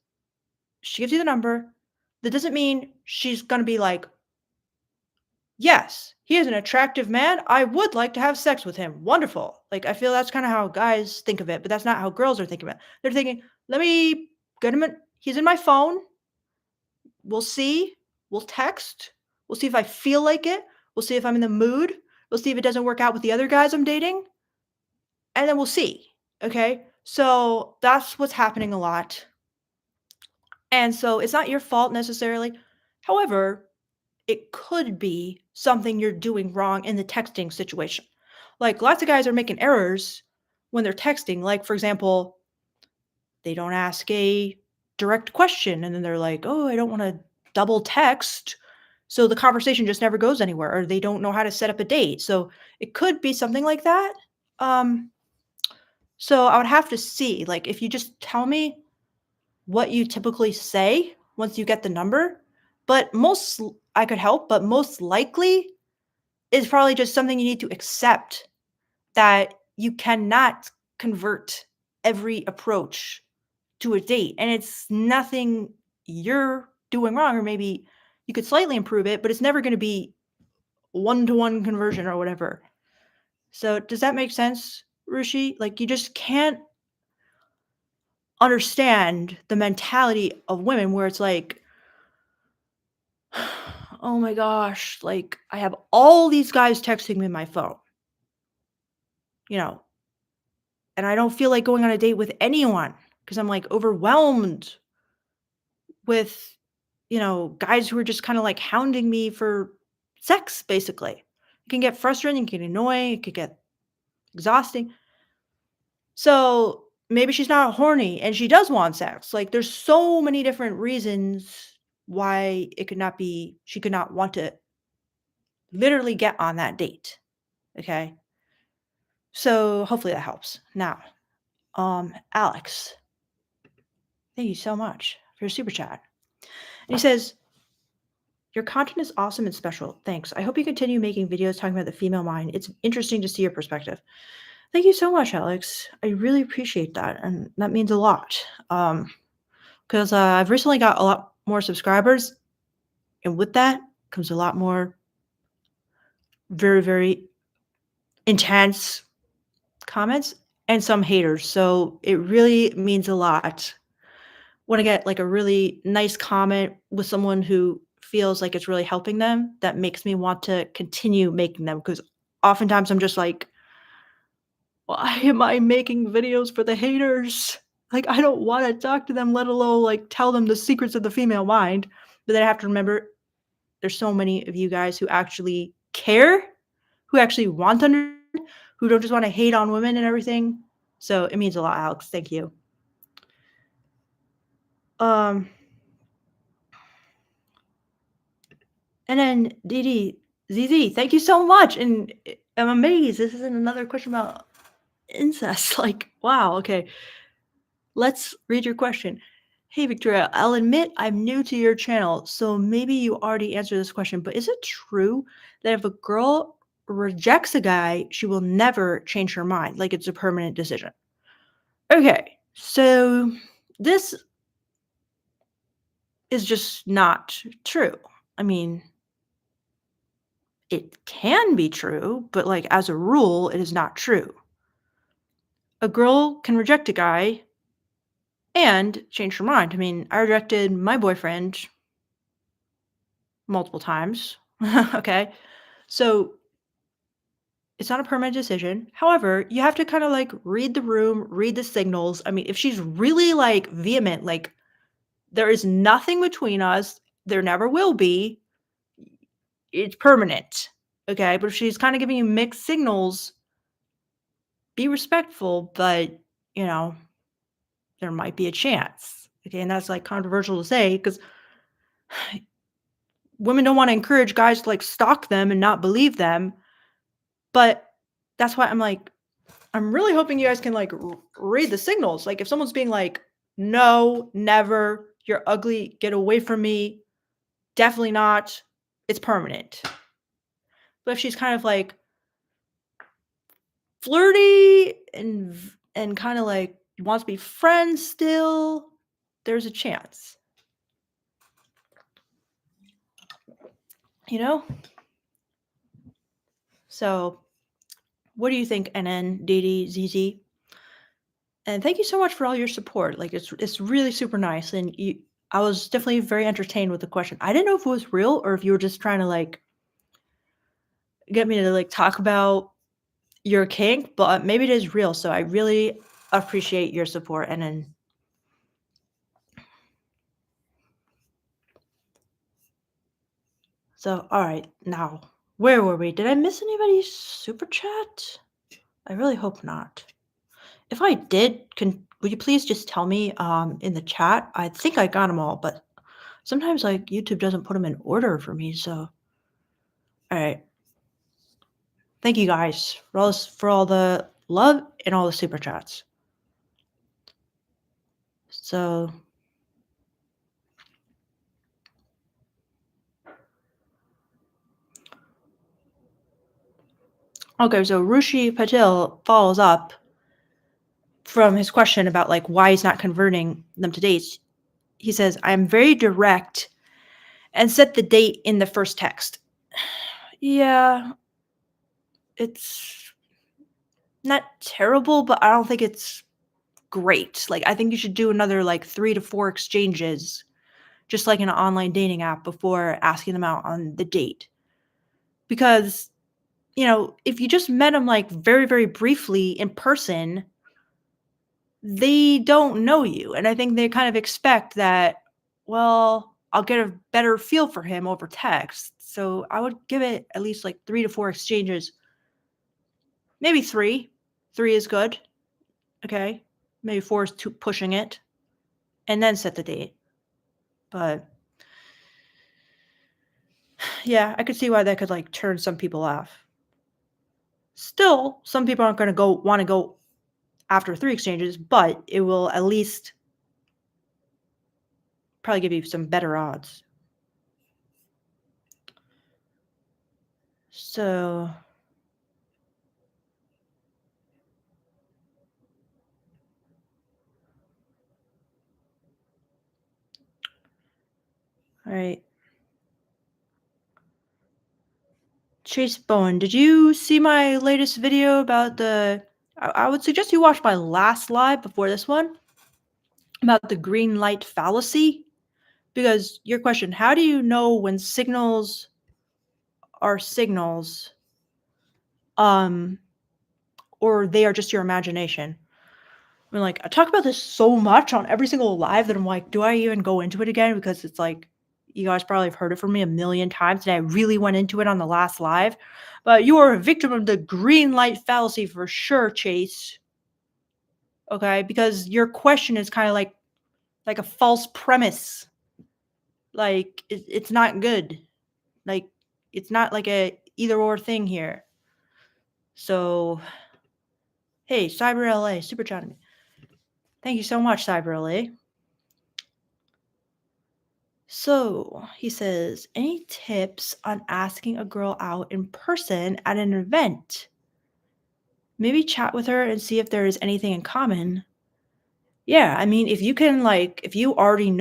she gives you the number, that doesn't mean she's going to be like, yes, he is an attractive man. I would like to have sex with him. Wonderful. Like, I feel that's kind of how guys think of it, but that's not how girls are thinking of it. They're thinking, let me get him. He's in my phone. We'll see. We'll text. We'll see if I feel like it. We'll see if I'm in the mood. We'll see if it doesn't work out with the other guys I'm dating, and then we'll see. Okay? So that's what's happening a lot. And so it's not your fault necessarily. However, it could be something you're doing wrong in the texting situation. Like lots of guys are making errors when they're texting. Like, for example, they don't ask a direct question and then they're like, "Oh, I don't want to double text." So the conversation just never goes anywhere, or they don't know how to set up a date. So it could be something like that. Um, so I would have to see, like, if you just tell me what you typically say once you get the number, but I could help, but most likely is probably just something you need to accept that you cannot convert every approach to a date, and it's nothing you're doing wrong, or maybe you could slightly improve it, but it's never going to be one-to-one conversion or whatever. So does that make sense, Rushi? Like, you just can't understand the mentality of women where it's like, oh my gosh, like I have all these guys texting me my phone, you know, and I don't feel like going on a date with anyone because I'm like overwhelmed with, guys who are just kind of like hounding me for sex, basically. It can get frustrating, it can get annoying, it could get exhausting. So maybe she's not horny and she does want sex. Like there's so many different reasons why she could not want to literally get on that date. Okay. So hopefully that helps. Now, Alex, thank you so much for your super chat. And he says, your content is awesome and special. Thanks. I hope you continue making videos talking about the female mind. It's interesting to see your perspective. Thank you so much, Alex. I really appreciate that. And that means a lot. Because I've recently got a lot more subscribers. And with that comes a lot more very, very intense comments and some haters. So it really means a lot when I get like a really nice comment with someone who feels like it's really helping them. That makes me want to continue making them, because oftentimes I'm just like, why am I making videos for the haters? Like, I don't want to talk to them, let alone like tell them the secrets of the female mind. But then I have to remember there's so many of you guys who actually care, who actually want to understand, who don't just want to hate on women and everything. So it means a lot, Alex. Thank you. Um, and then Didi, ZZ, thank you so much. And I'm amazed. This isn't another question about incest. Like, wow. Okay. Let's read your question. Hey, Victoria, I'll admit I'm new to your channel, so maybe you already answered this question, but is it true that if a girl rejects a guy, she will never change her mind? Like it's a permanent decision? Okay. So this is just not true. I mean, it can be true, but like as a rule, it is not true. A girl can reject a guy and change her mind. I mean, I rejected my boyfriend multiple times. Okay. So it's not a permanent decision. However, you have to kind of like read the room, read the signals. I mean, if she's really like vehement, like there is nothing between us, there never will be, it's permanent. Okay. But if she's kind of giving you mixed signals, be respectful, but you know, there might be a chance. Okay. And that's like controversial to say because women don't want to encourage guys to like stalk them and not believe them. But that's why I'm like, I'm really hoping you guys can like read the signals. Like if someone's being like, no, never, you're ugly, get away from me, definitely not, it's permanent. But if she's kind of like flirty and kind of like wants to be friends still, there's a chance. You know? So what do you think, NN, DD, ZZ? And thank you so much for all your support. Like it's really super nice. And I was definitely very entertained with the question. I didn't know if it was real or if you were just trying to, like, get me to, like, talk about your kink, but maybe it is real, so I really appreciate your support, and then so, alright, now, where were we? Did I miss anybody's super chat? I really hope not. If I did, would you please just tell me, in the chat? I think I got them all, but sometimes, like, YouTube doesn't put them in order for me, so alright. Thank you guys for all the love and all the super chats. So, okay, so Rushi Patil follows up from his question about, like, why he's not converting them to dates. He says, "I am very direct and set the date in the first text." Yeah, it's not terrible, but I don't think it's great. Like, I think you should do another, like, 3 to 4 exchanges, just like in an online dating app before asking them out on the date. Because, if you just met them, like, very, very briefly in person, they don't know you, and I think they kind of expect that, well, I'll get a better feel for him over text. So I would give it at least, like, 3 to 4 exchanges, maybe 3. 3 is good, okay? Maybe 4 is too pushing it, and then set the date. But, yeah, I could see why that could, like, turn some people off. Still, some people aren't gonna wanna go after 3 exchanges, but it will at least probably give you some better odds. So, alright. Chase Bowen, did you see my latest video about I would suggest you watch my last live before this one about the green light fallacy. Because your question, how do you know when signals are signals, um, or they are just your imagination? I mean, like, I talk about this so much on every single live that I'm like, do I even go into it again? Because it's like, you guys probably have heard it from me a million times, and I really went into it on the last live. But you are a victim of the green light fallacy for sure, Chase. Okay, because your question is kind of like a false premise. Like it's not good. Like it's not like a either or thing here. So hey, Cyber LA, super chatting me. Thank you so much, Cyber LA. So he says, any tips on asking a girl out in person at an event? Maybe chat with her and see if there is anything in common. Yeah, I mean, if you can, like, if you already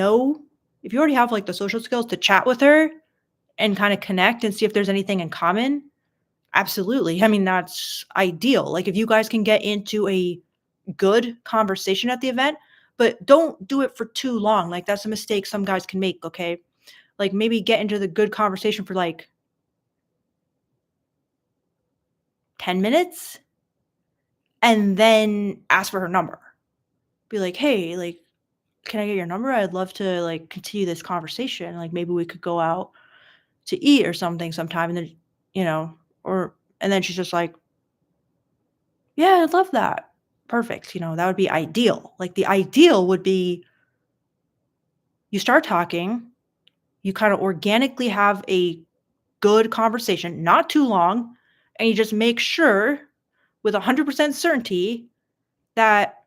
have, like, the social skills to chat with her and kind of connect and see if there's anything in common, absolutely. I mean, that's ideal. Like, if you guys can get into a good conversation at the event, but don't do it for too long. Like, that's a mistake some guys can make, okay? Like, maybe get into the good conversation for, like, 10 minutes and then ask for her number. Be like, "Hey, like, can I get your number? I'd love to, like, continue this conversation. Like, maybe we could go out to eat or something sometime," and then, you know, or and then she's just like, "Yeah, I'd love that." Perfect, that would be ideal. Like, the ideal would be you start talking, you kinda organically have a good conversation, not too long, and you just make sure with 100% certainty that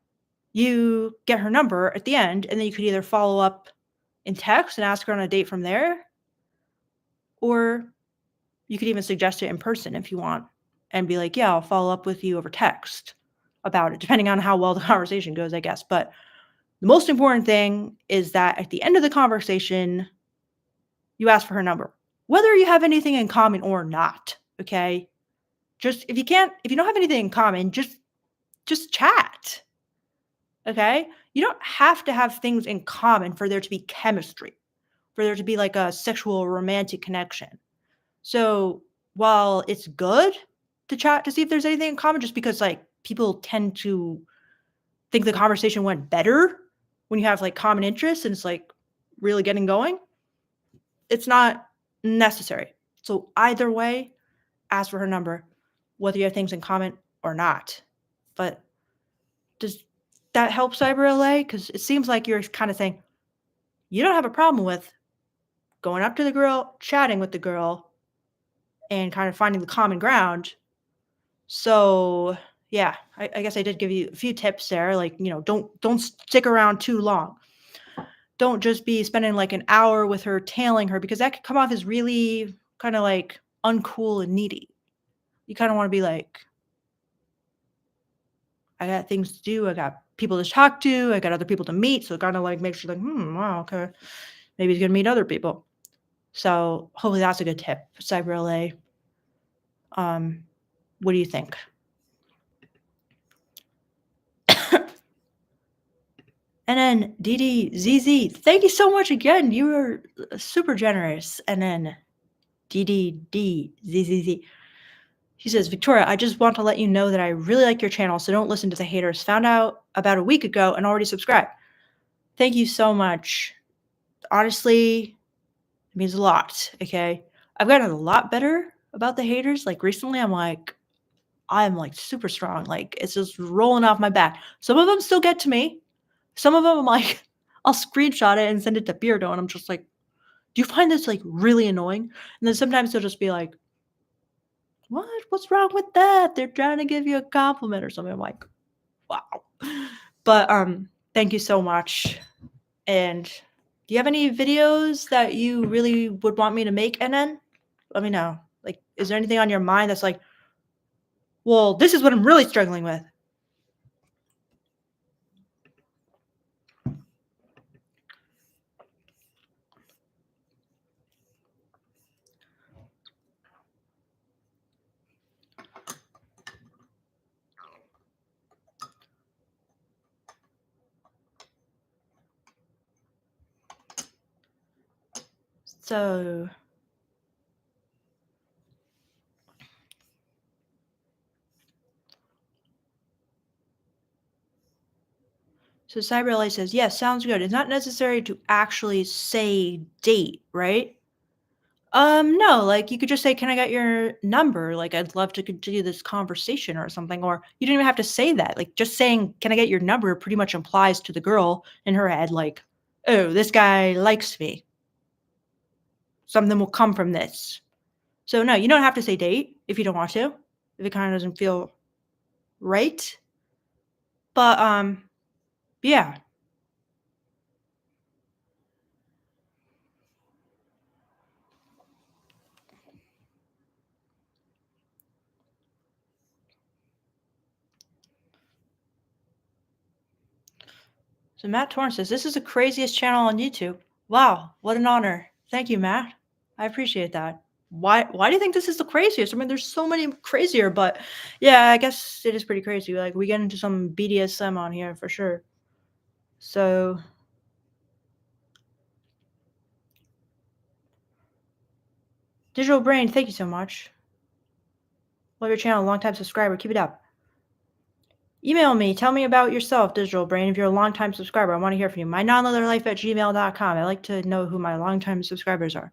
you get her number at the end, and then you could either follow up in text and ask her on a date from there, or you could even suggest it in person if you want and be like, "Yeah, I'll follow up with you over text about it," depending on how well the conversation goes, I guess. But the most important thing is that at the end of the conversation, you ask for her number, whether you have anything in common or not. Okay. Just if you don't have anything in common, just chat. Okay. You don't have to have things in common for there to be chemistry, for there to be like a sexual romantic connection. So while it's good to chat to see if there's anything in common, just because like people tend to think the conversation went better when you have like common interests and it's like really getting going, it's not necessary. So either way, ask for her number, whether you have things in common or not. But does that help Cyber LA? Because it seems like you're kind of saying you don't have a problem with going up to the girl, chatting with the girl, and kind of finding the common ground. So yeah, I guess I did give you a few tips there. Like, don't stick around too long. Don't just be spending like an hour with her tailing her because that could come off as really kind of like uncool and needy. You kind of want to be like, I got things to do. I got people to talk to. I got other people to meet. So it kind of like makes you like, wow, okay. Maybe he's gonna meet other people. So hopefully that's a good tip. Cyber LA. What do you think? And then DDZZ, thank you so much again. You were super generous. And then DDDZZZ. He says, Victoria, I just want to let you know that I really like your channel, so don't listen to the haters. Found out about a week ago and already subscribed. Thank you so much. Honestly, it means a lot, okay? I've gotten a lot better about the haters. Like recently, I'm like super strong. Like it's just rolling off my back. Some of them still get to me. Some of them I'm like, I'll screenshot it and send it to Beardo, and I'm just like, do you find this like really annoying? And then sometimes they'll just be like, what? What's wrong with that? They're trying to give you a compliment or something. I'm like, wow. But thank you so much. And do you have any videos that you really would want me to make, NN? Let me know. Like, is there anything on your mind that's like, well, this is what I'm really struggling with? So CyberLA says, yes, sounds good. It's not necessary to actually say date, right? No, like you could just say, can I get your number? Like I'd love to continue this conversation or something. Or you don't even have to say that. Like just saying, can I get your number pretty much implies to the girl in her head, like, oh, this guy likes me. Something will come from this. So no, you don't have to say date if you don't want to, if it kind of doesn't feel right. But yeah. So Matt Torrance says, this is the craziest channel on YouTube. Wow, what an honor. Thank you, Matt. I appreciate that. Why do you think this is the craziest? I mean, there's so many crazier, but yeah, I guess it is pretty crazy. Like we get into some BDSM on here for sure. So Digital Brain, thank you so much. Love your channel, longtime subscriber. Keep it up. Email me. Tell me about yourself, Digital Brain. If you're a longtime subscriber, I want to hear from you. My nonleatherlife@gmail.com. I like to know who my longtime subscribers are.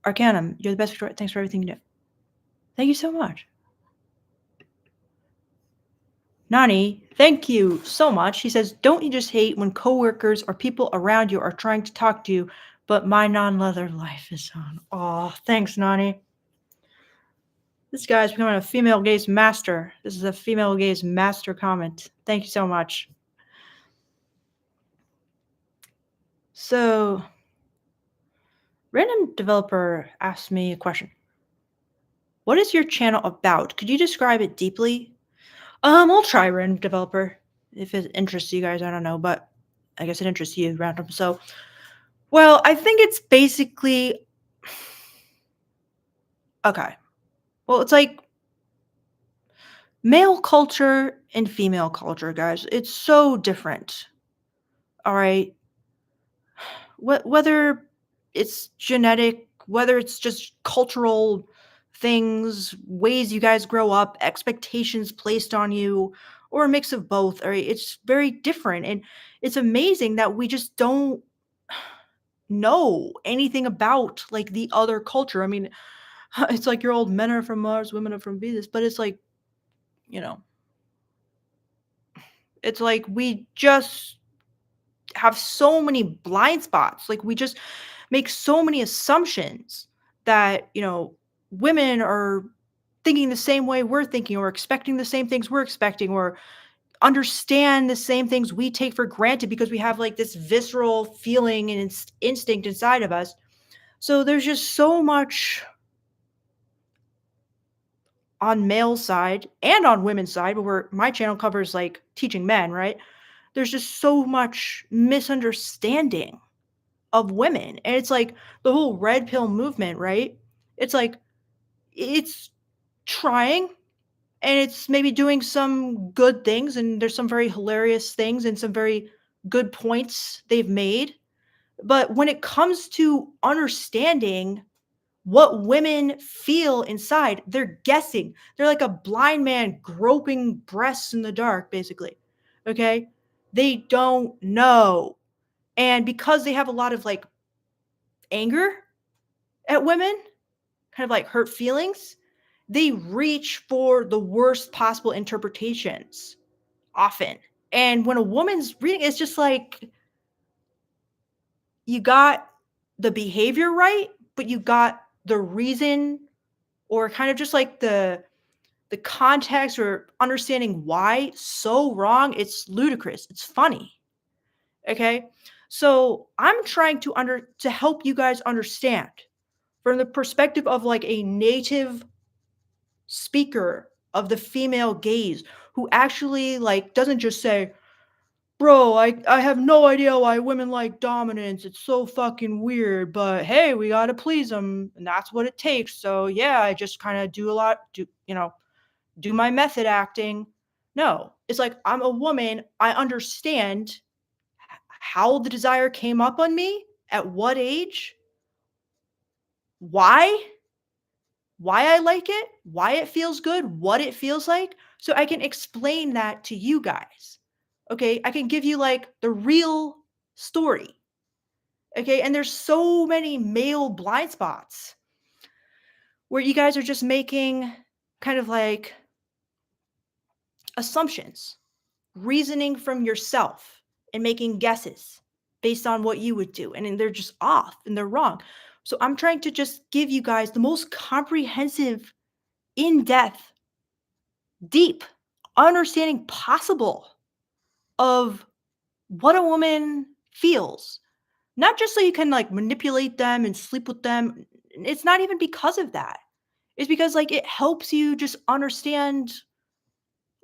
Arcanum, you're the best, Victoria. Thanks for everything you do. Thank you so much. Nani, thank you so much. He says, don't you just hate when coworkers or people around you are trying to talk to you, but my non-leather life is on. Oh, thanks, Nani. This guy's becoming a female gaze master. This is a female gaze master comment. Thank you so much. So, random developer asked me a question. What is your channel about? Could you describe it deeply? I'll try, random developer. If it interests you guys, I don't know, but I guess it interests you, random. So, well, I think it's basically okay. Well, it's like Male culture and female culture, guys, it's so different. All right. Whether it's genetic, whether it's just cultural things, ways you guys grow up, expectations placed on you, or a mix of both, all right, it's very different. And it's amazing that we just don't know anything about like the other culture. I mean, it's like your old men are from Mars, women are from Venus, but it's like, you know, it's like we just have so many blind spots. Like we just make so many assumptions that, women are thinking the same way we're thinking or expecting the same things we're expecting or understand the same things we take for granted because we have like this visceral feeling and instinct inside of us. So there's just so much on male side and on women's side, but where my channel covers like teaching men, right? There's just so much misunderstanding of women. And it's like the whole red pill movement, right? It's like it's trying and it's maybe doing some good things and there's some very hilarious things and some very good points they've made. But when it comes to understanding what women feel inside, they're guessing. They're like a blind man groping breasts in the dark, basically. Okay? They don't know. And because they have a lot of like anger at women, kind of like hurt feelings, they reach for the worst possible interpretations often. And when a woman's reading, it's just like you got the behavior right, but you got the reason or kind of just like the context or understanding why so wrong. It's ludicrous. It's funny. Okay? So, I'm trying to help you guys understand from the perspective of like a native speaker of the female gaze who actually like doesn't just say, "Bro, I have no idea why women like dominance. It's so fucking weird, but hey, we got to please them and that's what it takes." So, yeah, I just kind of do my method acting. No, it's like I'm a woman. I understand how the desire came up on me, at what age, why, why I like it, why it feels good, what it feels like, so I can explain that to you guys. Okay? I can give you like the real story. Okay? And there's so many male blind spots where you guys are just making kind of like assumptions, reasoning from yourself and making guesses based on what you would do. And then they're just off and they're wrong. So I'm trying to just give you guys the most comprehensive, in depth, deep understanding possible of what a woman feels. Not just so you can like manipulate them and sleep with them. It's not even because of that. It's because like it helps you just understand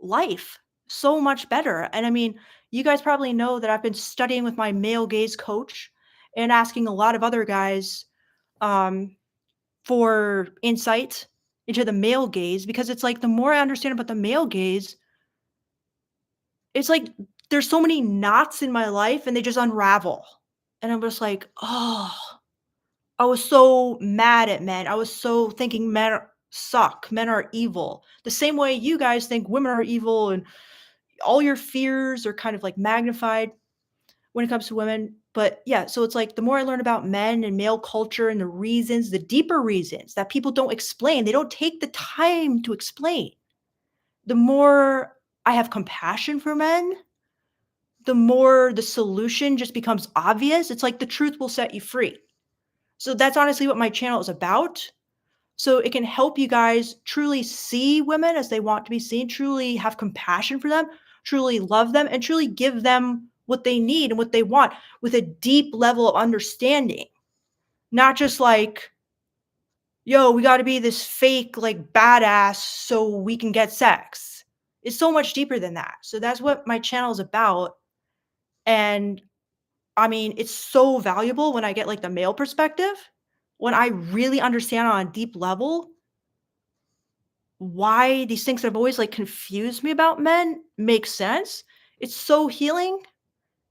life so much better. And I mean, you guys probably know that I've been studying with my male gaze coach and asking a lot of other guys um, for insight into the male gaze because it's like the more I understand about the male gaze, it's like there's so many knots in my life and they just unravel. And I'm just like, oh, I was so mad at men. I was so thinking suck, men are evil. The same way you guys think women are evil and all your fears are kind of like magnified when it comes to women. But yeah, so it's like the more I learn about men and male culture and the reasons, the deeper reasons that people don't explain, they don't take the time to explain. The more I have compassion for men, the more the solution just becomes obvious. It's like the truth will set you free. So that's honestly what my channel is about. So it can help you guys truly see women as they want to be seen, truly have compassion for them, truly love them, and truly give them what they need and what they want with a deep level of understanding. Not just like, yo, we got to be this fake, like badass so we can get sex. It's so much deeper than that. So that's what my channel is about. And I mean, it's so valuable when I get like the male perspective, when I really understand on a deep level why these things that have always like confused me about men make sense. It's so healing.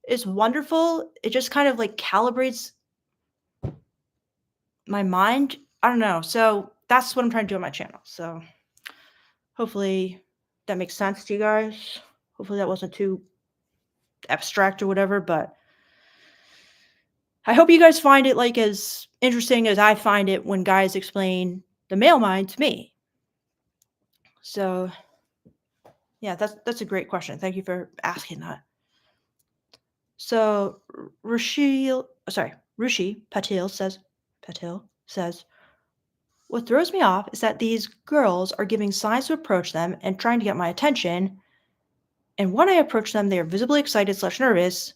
It's wonderful. It just kind of like calibrates my mind. I don't know. So that's what I'm trying to do on my channel. So hopefully that makes sense to you guys. Hopefully that wasn't too abstract or whatever, but I hope you guys find it like as interesting as I find it when guys explain the male mind to me. So yeah, that's a great question. Thank you for asking that. So Rushi Patil says, what throws me off is that these girls are giving signs to approach them and trying to get my attention. And when I approach them, they are visibly excited/nervous.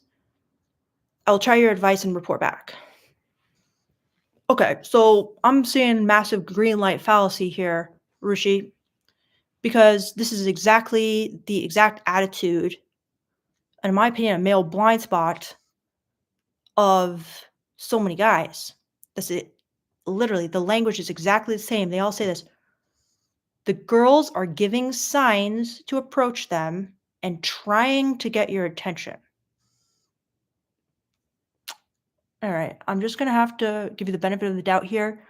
I'll try your advice and report back. Okay, so I'm seeing massive green light fallacy here, Rushi, because this is exactly the exact attitude, and in my opinion, a male blind spot of so many guys. That's it. Literally, the language is exactly the same. They all say this. The girls are giving signs to approach them and trying to get your attention. All right, I'm just going to have to give you the benefit of the doubt here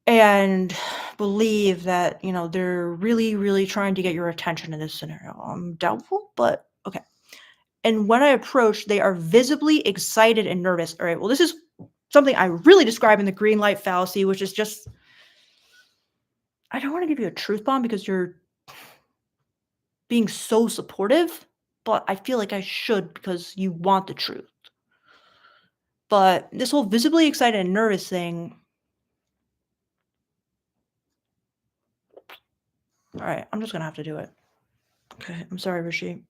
and believe that, they're really, really trying to get your attention in this scenario. I'm doubtful, but okay. And when I approach, they are visibly excited and nervous. All right, well, this is something I really describe in the green light fallacy, which is just, I don't want to give you a truth bomb because you're being so supportive, but I feel like I should because you want the truth. But this whole visibly excited and nervous thing, all right, I'm just going to have to do it. Okay, I'm sorry, Rishi.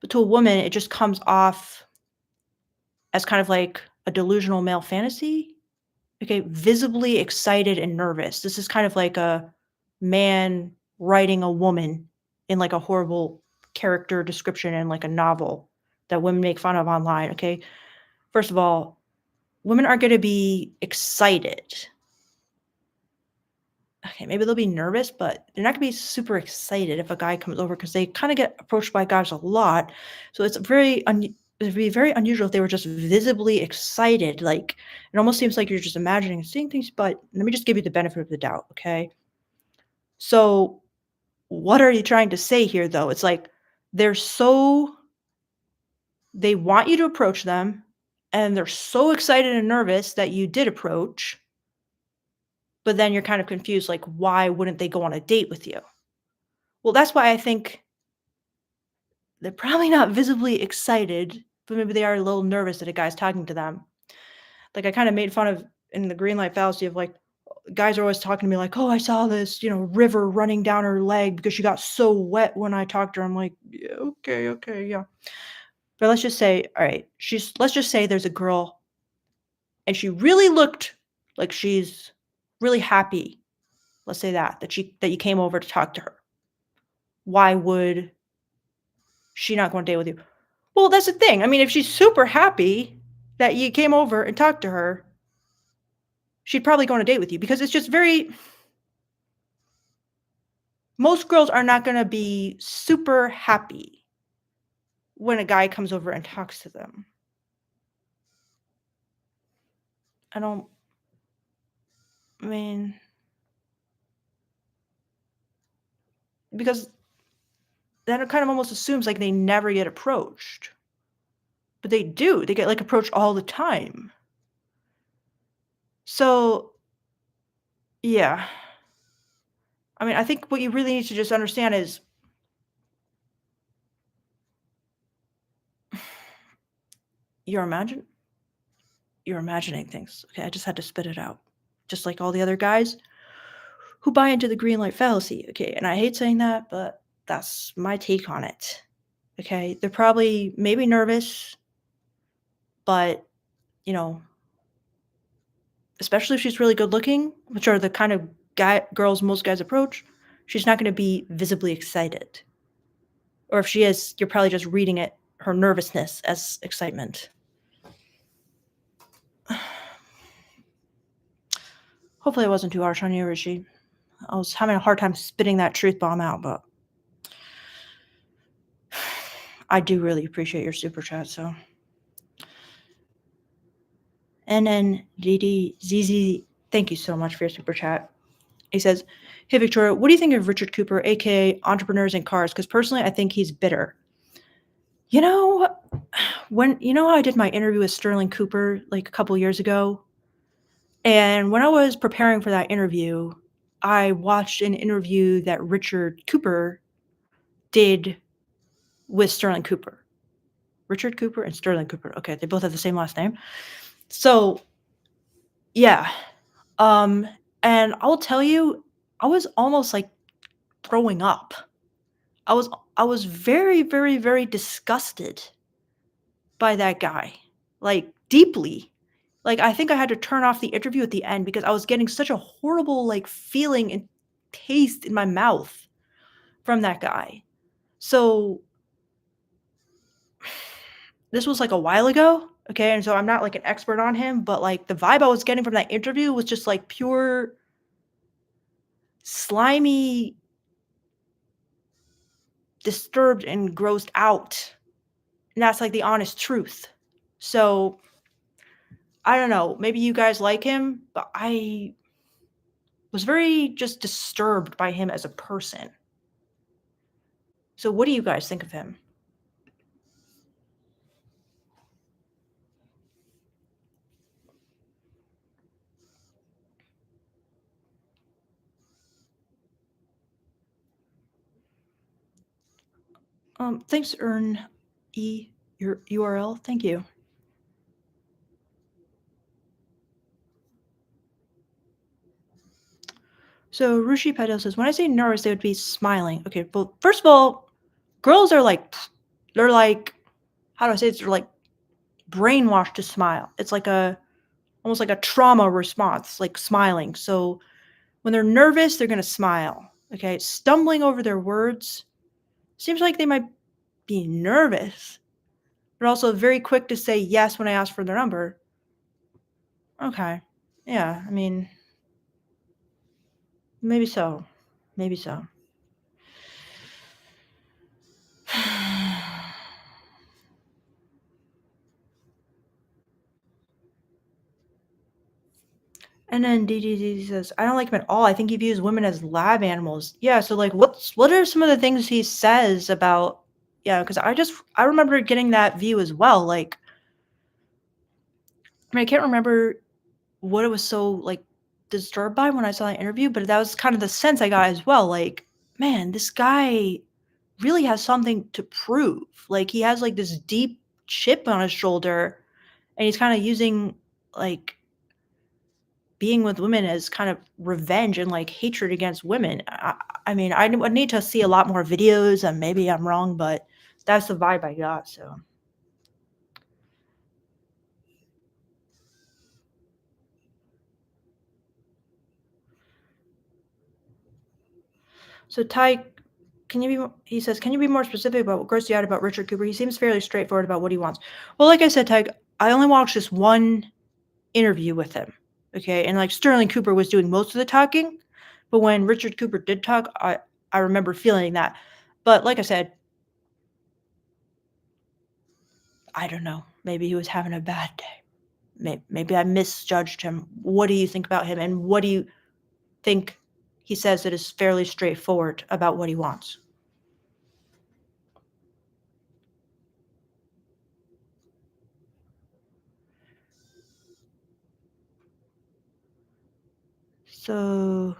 But to a woman, it just comes off as kind of like a delusional male fantasy. Okay, visibly excited and nervous. This is kind of like a man writing a woman in like a horrible character description in like a novel that women make fun of online. Okay, first of all, women aren't going to be excited. Okay, maybe they'll be nervous, but they're not going to be super excited if a guy comes over because they kind of get approached by guys a lot. So it's it'd be very unusual if they were just visibly excited. Like it almost seems like you're just imagining and seeing things. But let me just give you the benefit of the doubt, okay? So what are you trying to say here, though? It's like they want you to approach them, and they're so excited and nervous that you did approach. But then you're kind of confused, like, why wouldn't they go on a date with you? Well, that's why I think they're probably not visibly excited, but maybe they are a little nervous that a guy's talking to them. Like, I kinda made fun of in the green light fallacy of, like, guys are always talking to me like, "Oh, I saw this, river running down her leg because she got so wet when I talked to her." I'm like, "Yeah, okay, yeah." But let's just say, all right, let's just say there's a girl and she really looked like she's really happy. Let's say that you came over to talk to her. Why would she not go on a date with you? Well, that's the thing. I mean, if she's super happy that you came over and talked to her, she'd probably go on a date with you because it's just most girls are not going to be super happy when a guy comes over and talks to them. I mean, because then it kind of almost assumes like they never get approached. But they do. They get like approached all the time. So, yeah. I mean, I think what you really need to just understand is you're imagining things. Okay, I just had to spit it out. Just like all the other guys who buy into the green light fallacy. Okay, and I hate saying that, but that's my take on it. Okay, they're probably maybe nervous, but you know, especially if she's really good looking, which are the kind of girls most guys approach, she's not going to be visibly excited. Or if she is, you're probably just reading her nervousness as excitement. Hopefully I wasn't too harsh on you, Rishi. I was having a hard time spitting that truth bomb out, but I do really appreciate your super chat. So, NNDDZZ, thank you so much for your super chat. He says, "Hey Victoria, what do you think of Richard Cooper, aka Entrepreneurs in Cars? Because personally, I think he's bitter. You know, how I did my interview with Sterling Cooper like a couple years ago, and when I was preparing for that interview, I watched an interview that Richard Cooper did with Sterling Cooper. Richard Cooper and Sterling Cooper. Okay, they both have the same last name. So, yeah. Um, and I'll tell you, I was almost like throwing up. I was I was very, very, very disgusted by that guy. Like deeply. Like I think I had to turn off the interview at the end because I was getting such a horrible like feeling and taste in my mouth from that guy. So this was like a while ago, okay? And so I'm not like an expert on him, but like the vibe I was getting from that interview was just like pure slimy, disturbed and grossed out. And that's like the honest truth. So I don't know, maybe you guys like him, but I was very just disturbed by him as a person. So what do you guys think of him? Thanks, Earn E, your URL. Thank you. So Rushi Patel says, when I say nervous, they would be smiling. Okay, well, first of all, girls are like, they're like, how do I say it? They're like brainwashed to smile. It's like almost like a trauma response, like smiling. So when they're nervous, they're going to smile. Okay, stumbling over their words seems like they might be nervous, but also very quick to say yes when I ask for their number. Okay, yeah, I mean, maybe so. Maybe so. And then DDZ says, I don't like him at all. I think he views women as lab animals. Yeah, so like what are some of the things he says about yeah, because I remember getting that view as well. Like I mean I can't remember what it was so like disturbed by when I saw that interview, but that was kind of the sense I got as well. Like, man, this guy really has something to prove. Like he has like this deep chip on his shoulder and he's kind of using like being with women as kind of revenge and like hatred against women. I mean, I would need to see a lot more videos and maybe I'm wrong, but that's the vibe I got. So Ty, he says, can you be more specific about what grossed you out about Richard Cooper? He seems fairly straightforward about what he wants. Well, like I said, Ty, I only watched this one interview with him. Okay. And like Sterling Cooper was doing most of the talking. But when Richard Cooper did talk, I remember feeling that. But like I said, I don't know. Maybe he was having a bad day. Maybe I misjudged him. What do you think about him? And what do you think he says that is fairly straightforward about what he wants? So,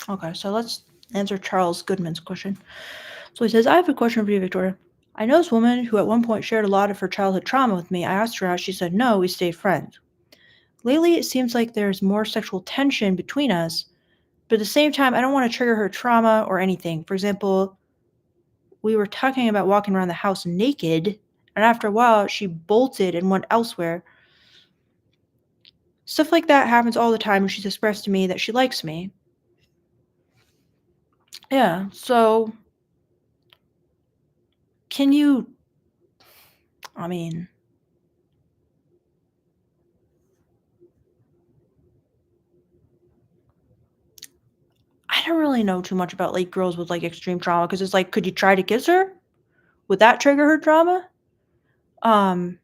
okay, so let's answer Charles Goodman's question. So he says, I have a question for you, Victoria. I know this woman who at one point shared a lot of her childhood trauma with me. I asked her out. She said no, we stayed friends. Lately, it seems like there's more sexual tension between us, but at the same time, I don't want to trigger her trauma or anything. For example, we were talking about walking around the house naked, and after a while, she bolted and went elsewhere. Stuff like that happens all the time, and she's expressed to me that she likes me. Yeah. So, can you, I mean, I don't really know too much about like girls with like extreme trauma because it's like, could you try to kiss her? Would that trigger her trauma? Um,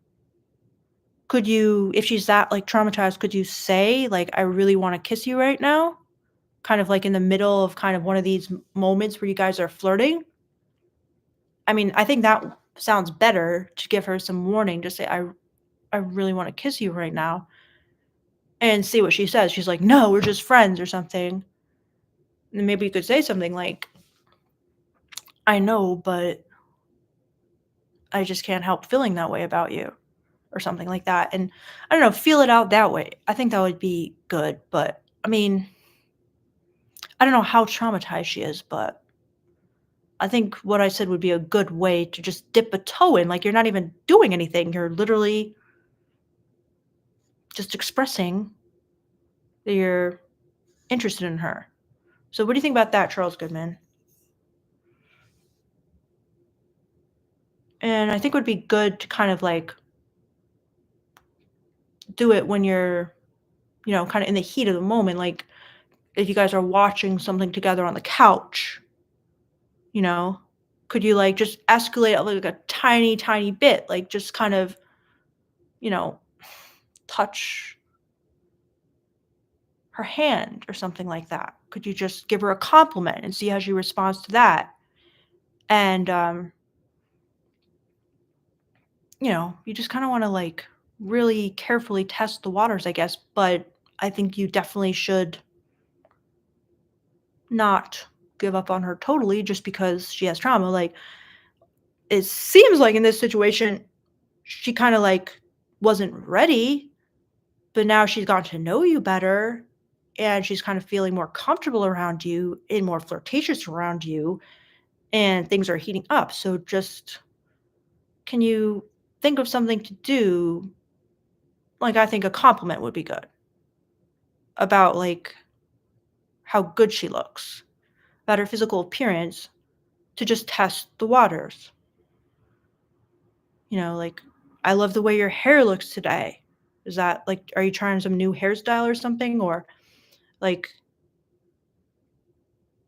could you, if she's that like traumatized, could you say like, I really want to kiss you right now? Kind of like in the middle of kind of one of these moments where you guys are flirting. I mean, I think that sounds better to give her some warning to say, I really want to kiss you right now and see what she says. She's like, no, we're just friends or something. And maybe you could say something like, I know, but I just can't help feeling that way about you or something like that. And I don't know, feel it out that way. I think that would be good. But I mean, I don't know how traumatized she is, but I think what I said would be a good way to just dip a toe in. Like you're not even doing anything. You're literally just expressing that you're interested in her. So what do you think about that, Charles Goodman? And I think it would be good to kind of like do it when you're, kind of in the heat of the moment. Like if you guys are watching something together on the couch, you know, could you like just escalate it like a tiny, tiny bit? Like just kind of, you know, touch her hand or something like that? Could you just give her a compliment and see how she responds to that? And, you just kind of want to like really carefully test the waters, I guess. But I think you definitely should not give up on her totally just because she has trauma. Like, it seems like in this situation, she kind of like wasn't ready, but now she's gotten to know you better and she's kind of feeling more comfortable around you and more flirtatious around you and things are heating up. So just can you think of something to do? Like I think a compliment would be good about like how good she looks, about her physical appearance to just test the waters. Like I love the way your hair looks today. Is that like are you trying some new hairstyle or something or like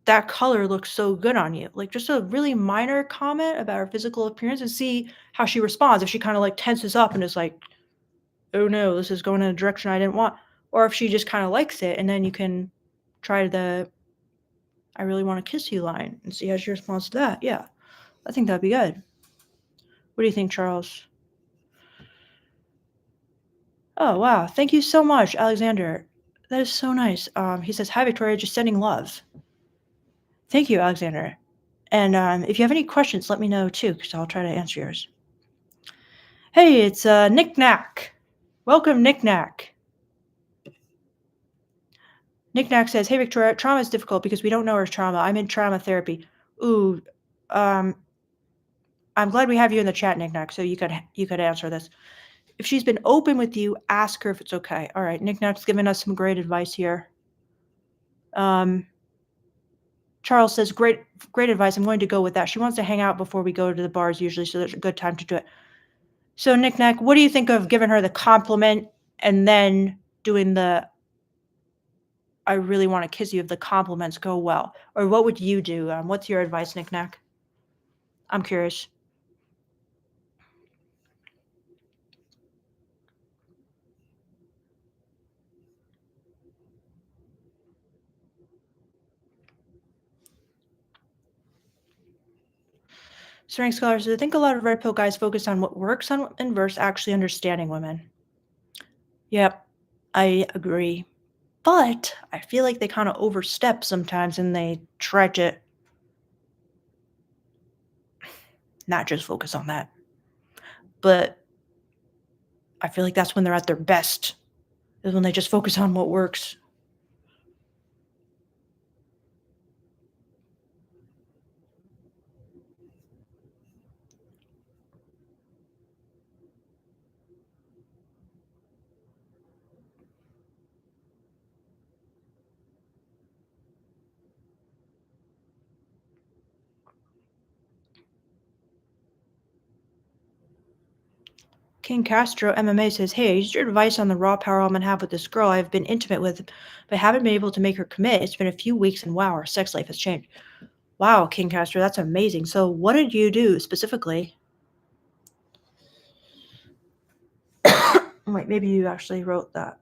that color looks so good on you. Like just a really minor comment about her physical appearance and see how she responds. If she kind of like tenses up and is like, oh no, this is going in a direction I didn't want. Or if she just kind of likes it and then you can try the I really want to kiss you line and see how she responds to that. Yeah, I think that'd be good. What do you think, Charles? Oh, wow. Thank you so much, Alexander. That is so nice. He says, hi, Victoria, just sending love. Thank you, Alexander. And if you have any questions, let me know too, because I'll try to answer yours. Hey, it's Nick Knack. Welcome, Nick Knack. Nick Knack says, hey, Victoria, trauma is difficult because we don't know her trauma. I'm in trauma therapy. Ooh, um, I'm glad we have you in the chat, Nick Knack, so you could answer this. If she's been open with you, ask her if it's okay. All right, Nick Knack's giving us some great advice here. Charles says, great advice. I'm going to go with that. She wants to hang out before we go to the bars usually, so there's a good time to do it. So, Nick Knack, what do you think of giving her the compliment and then doing the I really want to kiss you if the compliments go well? Or what would you do? What's your advice, Nick Knack? I'm curious. Strength scholars, I think a lot of red pill guys focus on what works on women versus actually understanding women. Yep, I agree. But I feel like they kind of overstep sometimes and they try to not just focus on that. But I feel like that's when they're at their best, is when they just focus on what works. King Castro MMA says, "Hey, I used your advice on the raw power I'm gonna have with this girl I've been intimate with, but haven't been able to make her commit. It's been a few weeks, and wow, our sex life has changed." Wow, King Castro, that's amazing. So, what did you do specifically? Wait, maybe you actually wrote that.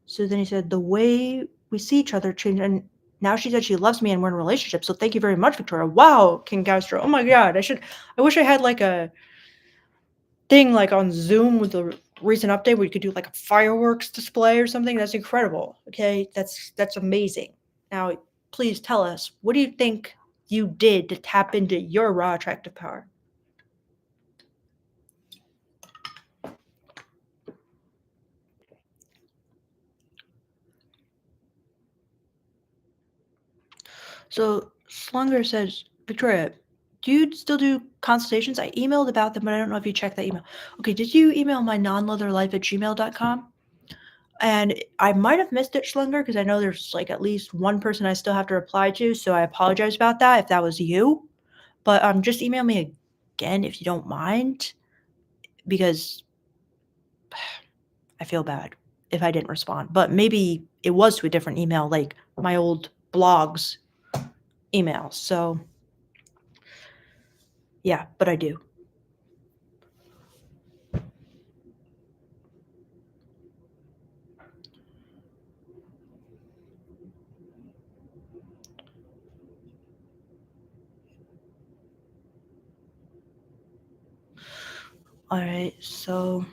So then he said, "The way we see each other changed, and now she said she loves me and we're in a relationship. So thank you very much, Victoria." Wow, King Castro. Oh my God, I wish I had like a thing like on Zoom with the recent update where you could do like a fireworks display or something. That's incredible. Okay, that's amazing. Now, please tell us, what do you think you did to tap into your raw attractive power? So Slunger says, "Victoria, do you still do consultations? I emailed about them, but I don't know if you checked that email." Okay, did you email my nonleatherlife@gmail.com? And I might have missed it, Schlunger, because I know there's like at least one person I still have to reply to. So I apologize about that if that was you. But just email me again if you don't mind, because I feel bad if I didn't respond. But maybe it was to a different email, like my old blog's email. So yeah, but I do. All right. So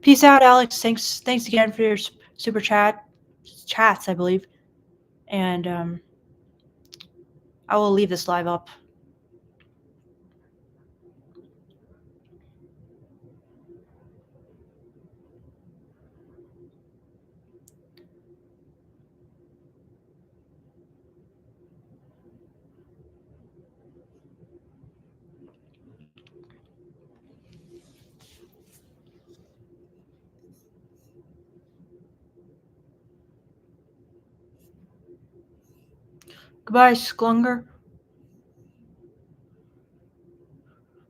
peace out, Alex. Thanks again for your super chats, I believe. And I will leave this live up. Goodbye, Sklunger.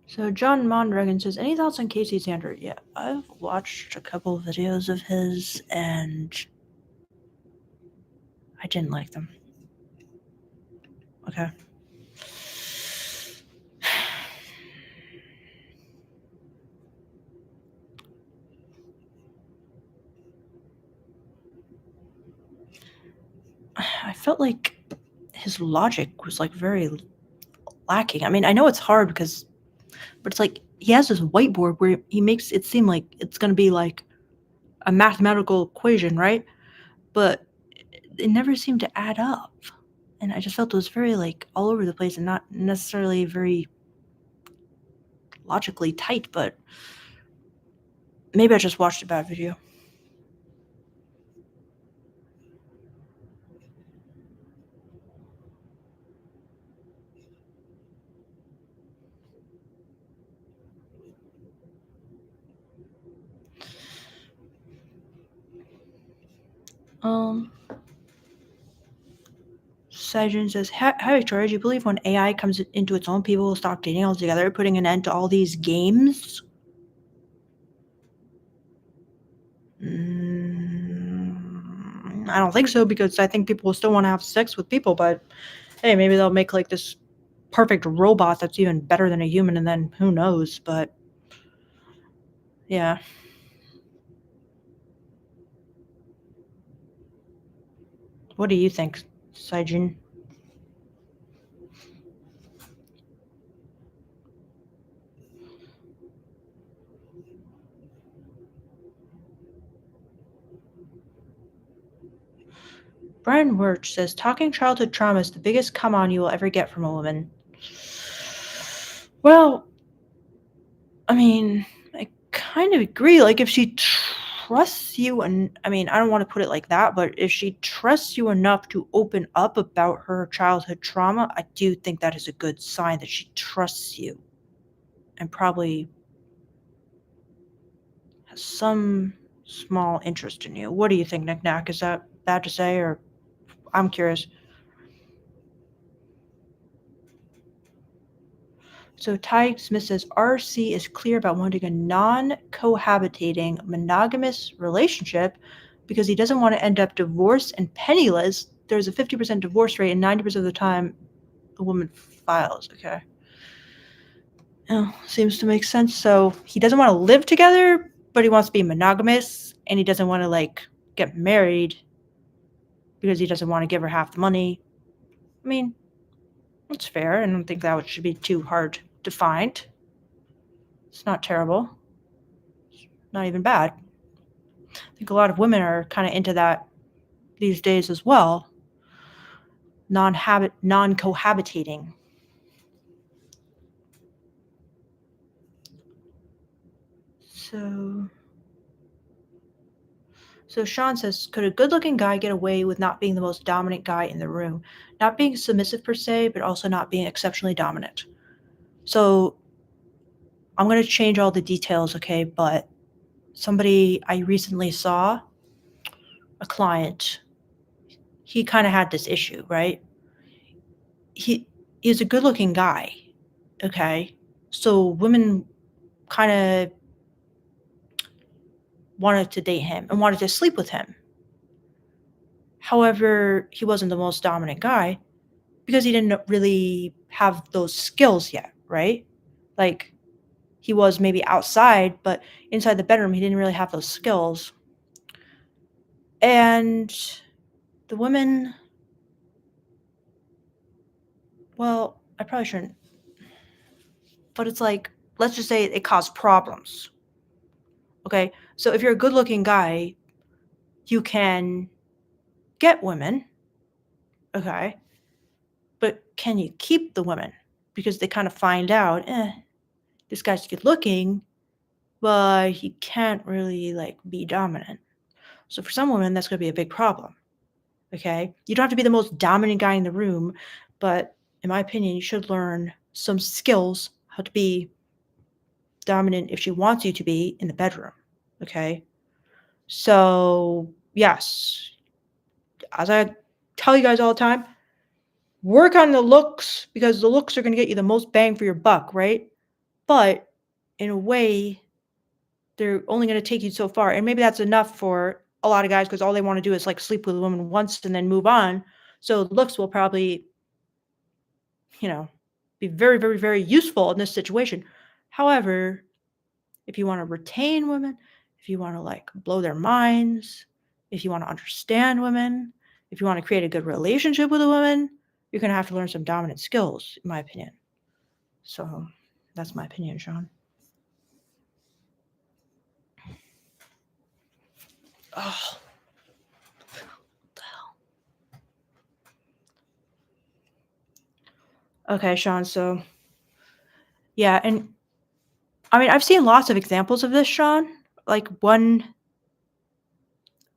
So John Mondragon says, "Any thoughts on Casey Sander?" Yeah, I've watched a couple of videos of his, and I didn't like them. Okay. I felt like his logic was like very lacking. I mean, I know it's hard but it's like he has this whiteboard where he makes it seem like it's going to be like a mathematical equation, right? But it never seemed to add up. And I just felt it was very like all over the place and not necessarily very logically tight, but maybe I just watched a bad video. Um, Sajin says, "Hi, Victoria. Do you believe when AI comes into its own, people will stop dating altogether, putting an end to all these games?" I don't think so, because I think people will still want to have sex with people, but hey, maybe they'll make like this perfect robot that's even better than a human, and then who knows? But yeah. What do you think, Saijin? Brian Wirch says, "Talking childhood trauma is the biggest come on you will ever get from a woman." Well, I mean, I kind of agree. Like, if she trusts you, and I mean, I don't want to put it like that, but if she trusts you enough to open up about her childhood trauma, I do think that is a good sign that she trusts you and probably has some small interest in you. What do you think, Nick Nack? Is that bad to say, or I'm curious? So Ty Smith says RC is clear about wanting a non-cohabitating monogamous relationship because he doesn't want to end up divorced and penniless. There's a 50% divorce rate, and 90% of the time a woman files. Okay. Oh, seems to make sense. So he doesn't want to live together, but he wants to be monogamous, and he doesn't want to get married because he doesn't want to give her half the money. I mean, that's fair. I don't think that should be too hard to find. It's not terrible. It's not even bad. I think a lot of women are kind of into that these days as well. Non-cohabitating. So Sean says, could a good-looking guy get away with not being the most dominant guy in the room? Not being submissive per se, but also not being exceptionally dominant. So I'm going to change all the details, okay? But somebody I recently saw, a client, he kind of had this issue, right? He's a good-looking guy, okay? So women kind of wanted to date him and wanted to sleep with him. However, he wasn't the most dominant guy because he didn't really have those skills yet, right? Like, he was maybe outside, but inside the bedroom, he didn't really have those skills. And the women, well, I probably shouldn't, but it's like, let's just say it caused problems. Okay, so if you're a good-looking guy, you can get women, okay, but can you keep the women? Because they kind of find out, this guy's good-looking, but he can't really be dominant. So for some women, that's going to be a big problem. Okay, you don't have to be the most dominant guy in the room, but in my opinion, you should learn some skills how to be dominant if she wants you to be in the bedroom. Okay, so yes, as I tell you guys all the time, work on the looks because the looks are going to get you the most bang for your buck, right? But in a way, they're only going to take you so far, and maybe that's enough for a lot of guys because all they want to do is sleep with a woman once and then move on. So looks will probably, be very, very, very useful in this situation. However, if you want to retain women, if you want to blow their minds, if you want to understand women, if you want to create a good relationship with a woman, you're going to have to learn some dominant skills, in my opinion. So that's my opinion, Sean. Oh, what the hell? Okay, Sean. So, yeah, and I mean, I've seen lots of examples of this, Sean. One,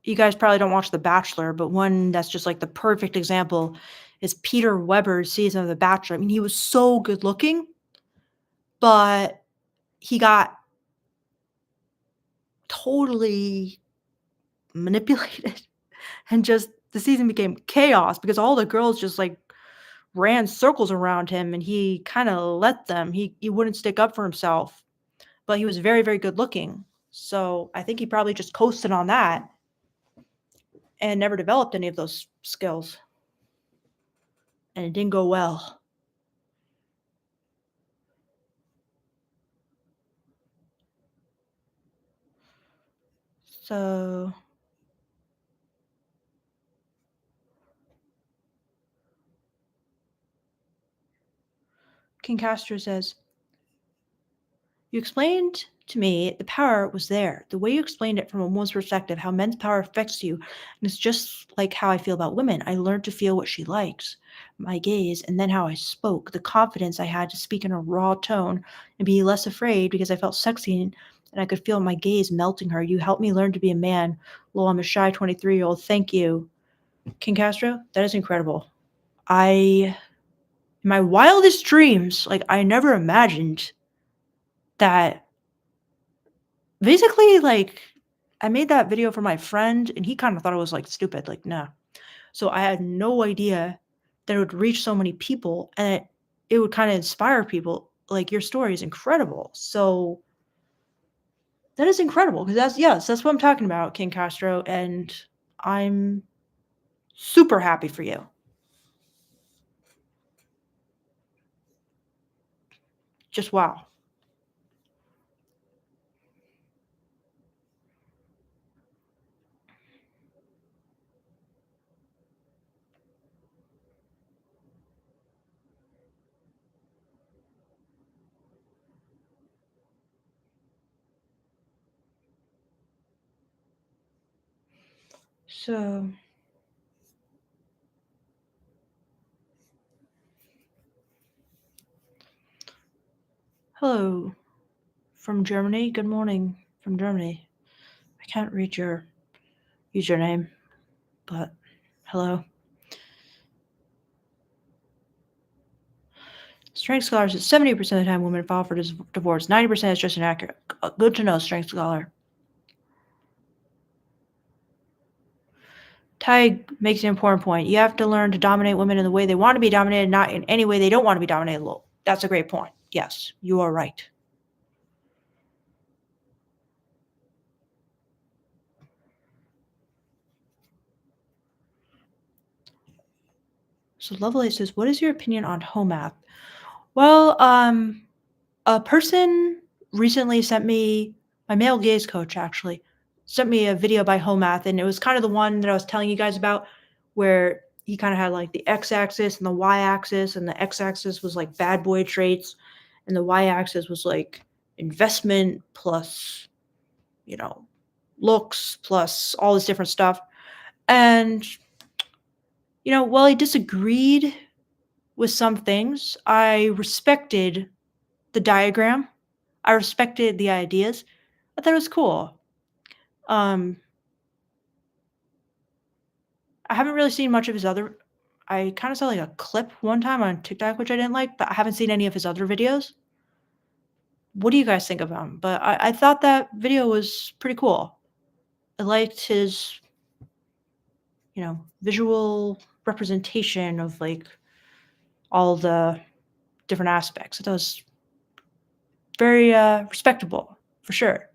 you guys probably don't watch The Bachelor, but one that's just the perfect example is Peter Weber's season of The Bachelor. I mean, he was so good looking, but he got totally manipulated and just the season became chaos because all the girls just ran circles around him and he kind of let them. He wouldn't stick up for himself, but he was very, very good looking. So I think he probably just coasted on that and never developed any of those skills. And it didn't go well. So King Castro says, you explained to me the power was there. The way you explained it from a woman's perspective, how men's power affects you, and it's just like how I feel about women. I learned to feel what she likes, my gaze, and then how I spoke, the confidence I had to speak in a raw tone and be less afraid because I felt sexy and I could feel my gaze melting her. You helped me learn to be a man. Lol, I'm a shy 23-year-old. Thank you. King Castro, that is incredible. In my wildest dreams, I never imagined that basically, I made that video for my friend, and he kind of thought it was stupid. No. So I had no idea that it would reach so many people, and it would kind of inspire people. like, your story is incredible. So that is incredible because that's yes, that's what I'm talking about, King Castro, and I'm super happy for you. Just wow. So, hello from Germany. Good morning from Germany. I can't read your username, but hello. Strength Scholar says 70% of the time women file for divorce. 90% is just inaccurate. Good to know, Strength Scholar. Ty makes an important point. You have to learn to dominate women in the way they want to be dominated, not in any way they don't want to be dominated. That's a great point. Yes, you are right. So Lovelace says, "What is your opinion on home app?" Well, a person recently sent me my male gaze coach actually sent me a video by home math, and it was kind of the one that I was telling you guys about where he kind of had like the x-axis and the y-axis, and the x-axis was like bad boy traits and the y-axis was like investment plus, you know, looks plus all this different stuff. And while I disagreed with some things, I respected the diagram. I respected the ideas. I thought it was cool. Um, I haven't really seen much of his other. I kind of saw like a clip one time on TikTok, which I didn't like, but I haven't seen any of his other videos. What do you guys think of him? But I thought that video was pretty cool. I liked his, visual representation of like all the different aspects. I thought it was very respectable for sure.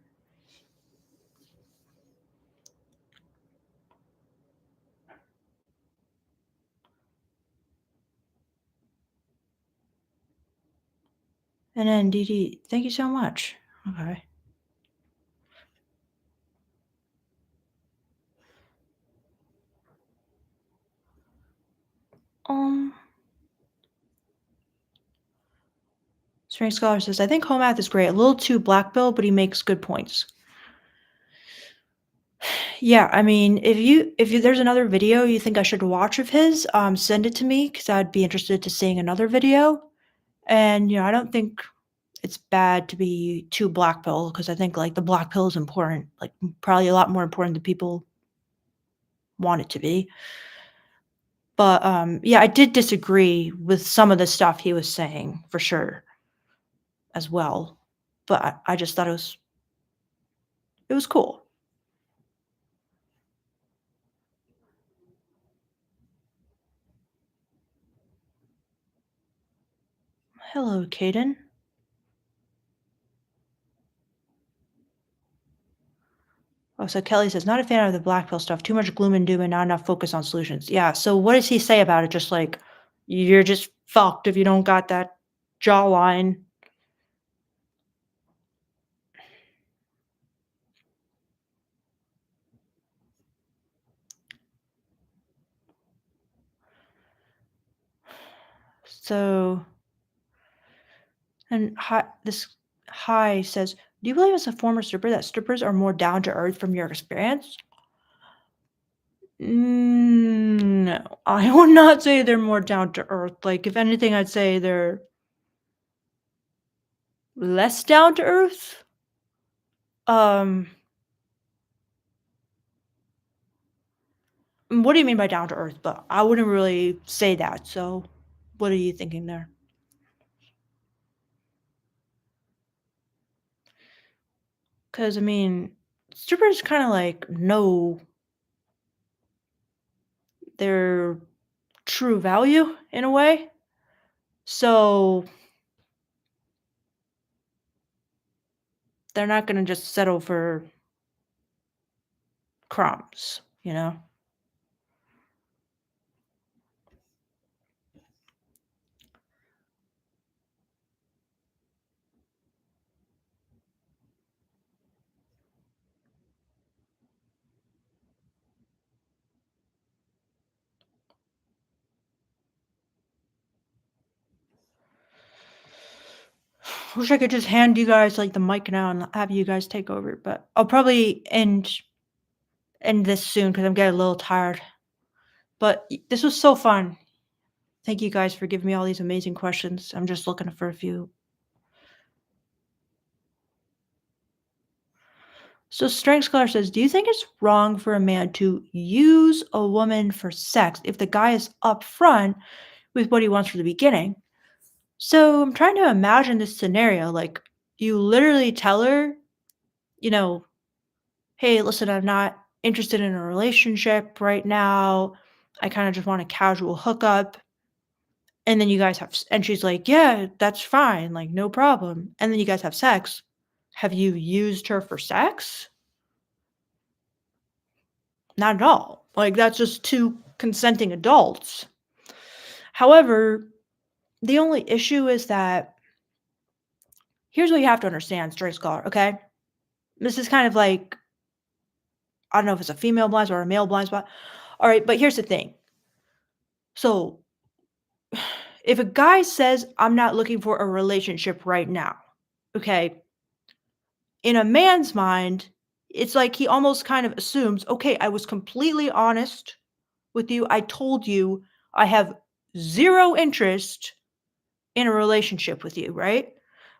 And then DD, thank you so much. Okay. Um, Strength Scholar says, I think home math is great. A little too black bill, but he makes good points. Yeah, I mean, there's another video you think I should watch of his, send it to me because I'd be interested to seeing another video. And I don't think it's bad to be too black pill because I think like the black pill is important, like probably a lot more important than people want it to be. But yeah, I did disagree with some of the stuff he was saying for sure as well. But I just thought it was cool. Hello, Caden. Oh, so Kelly says, not a fan of the black pill stuff. Too much gloom and doom and not enough focus on solutions. Yeah. So what does he say about it? Just like you're just fucked if you don't got that jawline. So and this hi says, do you believe as a former stripper that strippers are more down to earth from your experience? No, I would not say they're more down to earth. Like, if anything, I'd say they're less down to earth. Um, what do you mean by down to earth? But I wouldn't really say that. So, what are you thinking there? Because I mean, strippers kind of like know their true value in a way. So They're not gonna just settle for crumbs, you know? Wish I could just hand you guys, like, the mic now and have you guys take over, but I'll probably end this soon because 'cause I'm getting a little tired. But this was so fun. Thank you guys for giving me all these amazing questions. I'm just looking for a few. So Strength Scholar says, "Do you think it's wrong for a man to use a woman for sex if the guy is upfront with what he wants from the beginning?" So I'm trying to imagine this scenario. Like, you literally tell her, you know, "Hey, listen, I'm not interested in a relationship right now. I kind of just want a casual hookup." And then you guys and she's like, "Yeah, that's fine. Like, no problem." And then you guys have sex. Have you used her for sex? Not at all. Like, that's just two consenting adults. However, the only issue is that here's what you have to understand, straight scholar, okay? This is kind of like, I don't know if it's a female blind spot or a male blind spot. All right, but here's the thing. So, if a guy says, "I'm not looking for a relationship right now," okay, in a man's mind, it's like he almost kind of assumes, "Okay, I was completely honest with you. I told you I have zero interest in a relationship with you," right?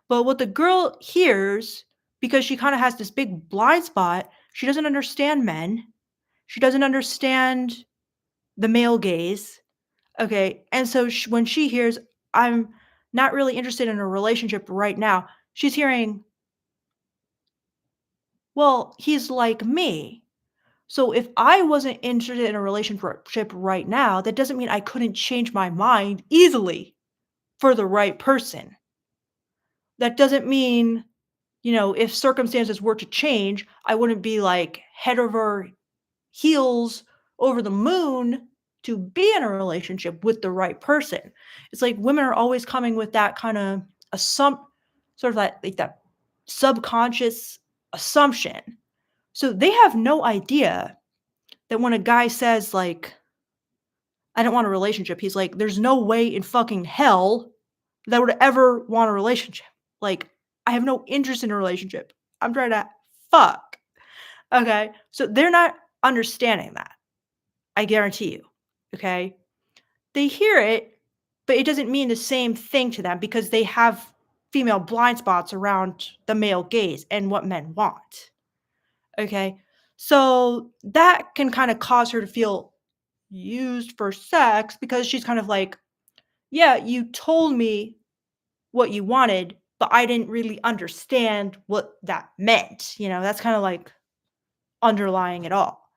But what the girl hears, because she kind of has this big blind spot, she doesn't understand men. She doesn't understand the male gaze. Okay. And so when she hears, "I'm not really interested in a relationship right now," she's hearing, "Well, he's like me. So if I wasn't interested in a relationship right now, that doesn't mean I couldn't change my mind easily for the right person. That doesn't mean, if circumstances were to change, I wouldn't be like head over heels over the moon to be in a relationship with the right person." It's like women are always coming with that kind of sort of that, like, that subconscious assumption. So they have no idea that when a guy says, like, "I don't want a relationship," he's like, "There's no way in fucking hell that I would ever want a relationship. Like, I have no interest in a relationship. I'm trying to fuck." Okay? So they're not understanding that. I guarantee you. Okay? They hear it, but it doesn't mean the same thing to them because they have female blind spots around the male gaze and what men want. Okay? So that can kind of cause her to feel used for sex because she's kind of like, "Yeah, you told me what you wanted, but I didn't really understand what that meant." That's kind of like underlying it all.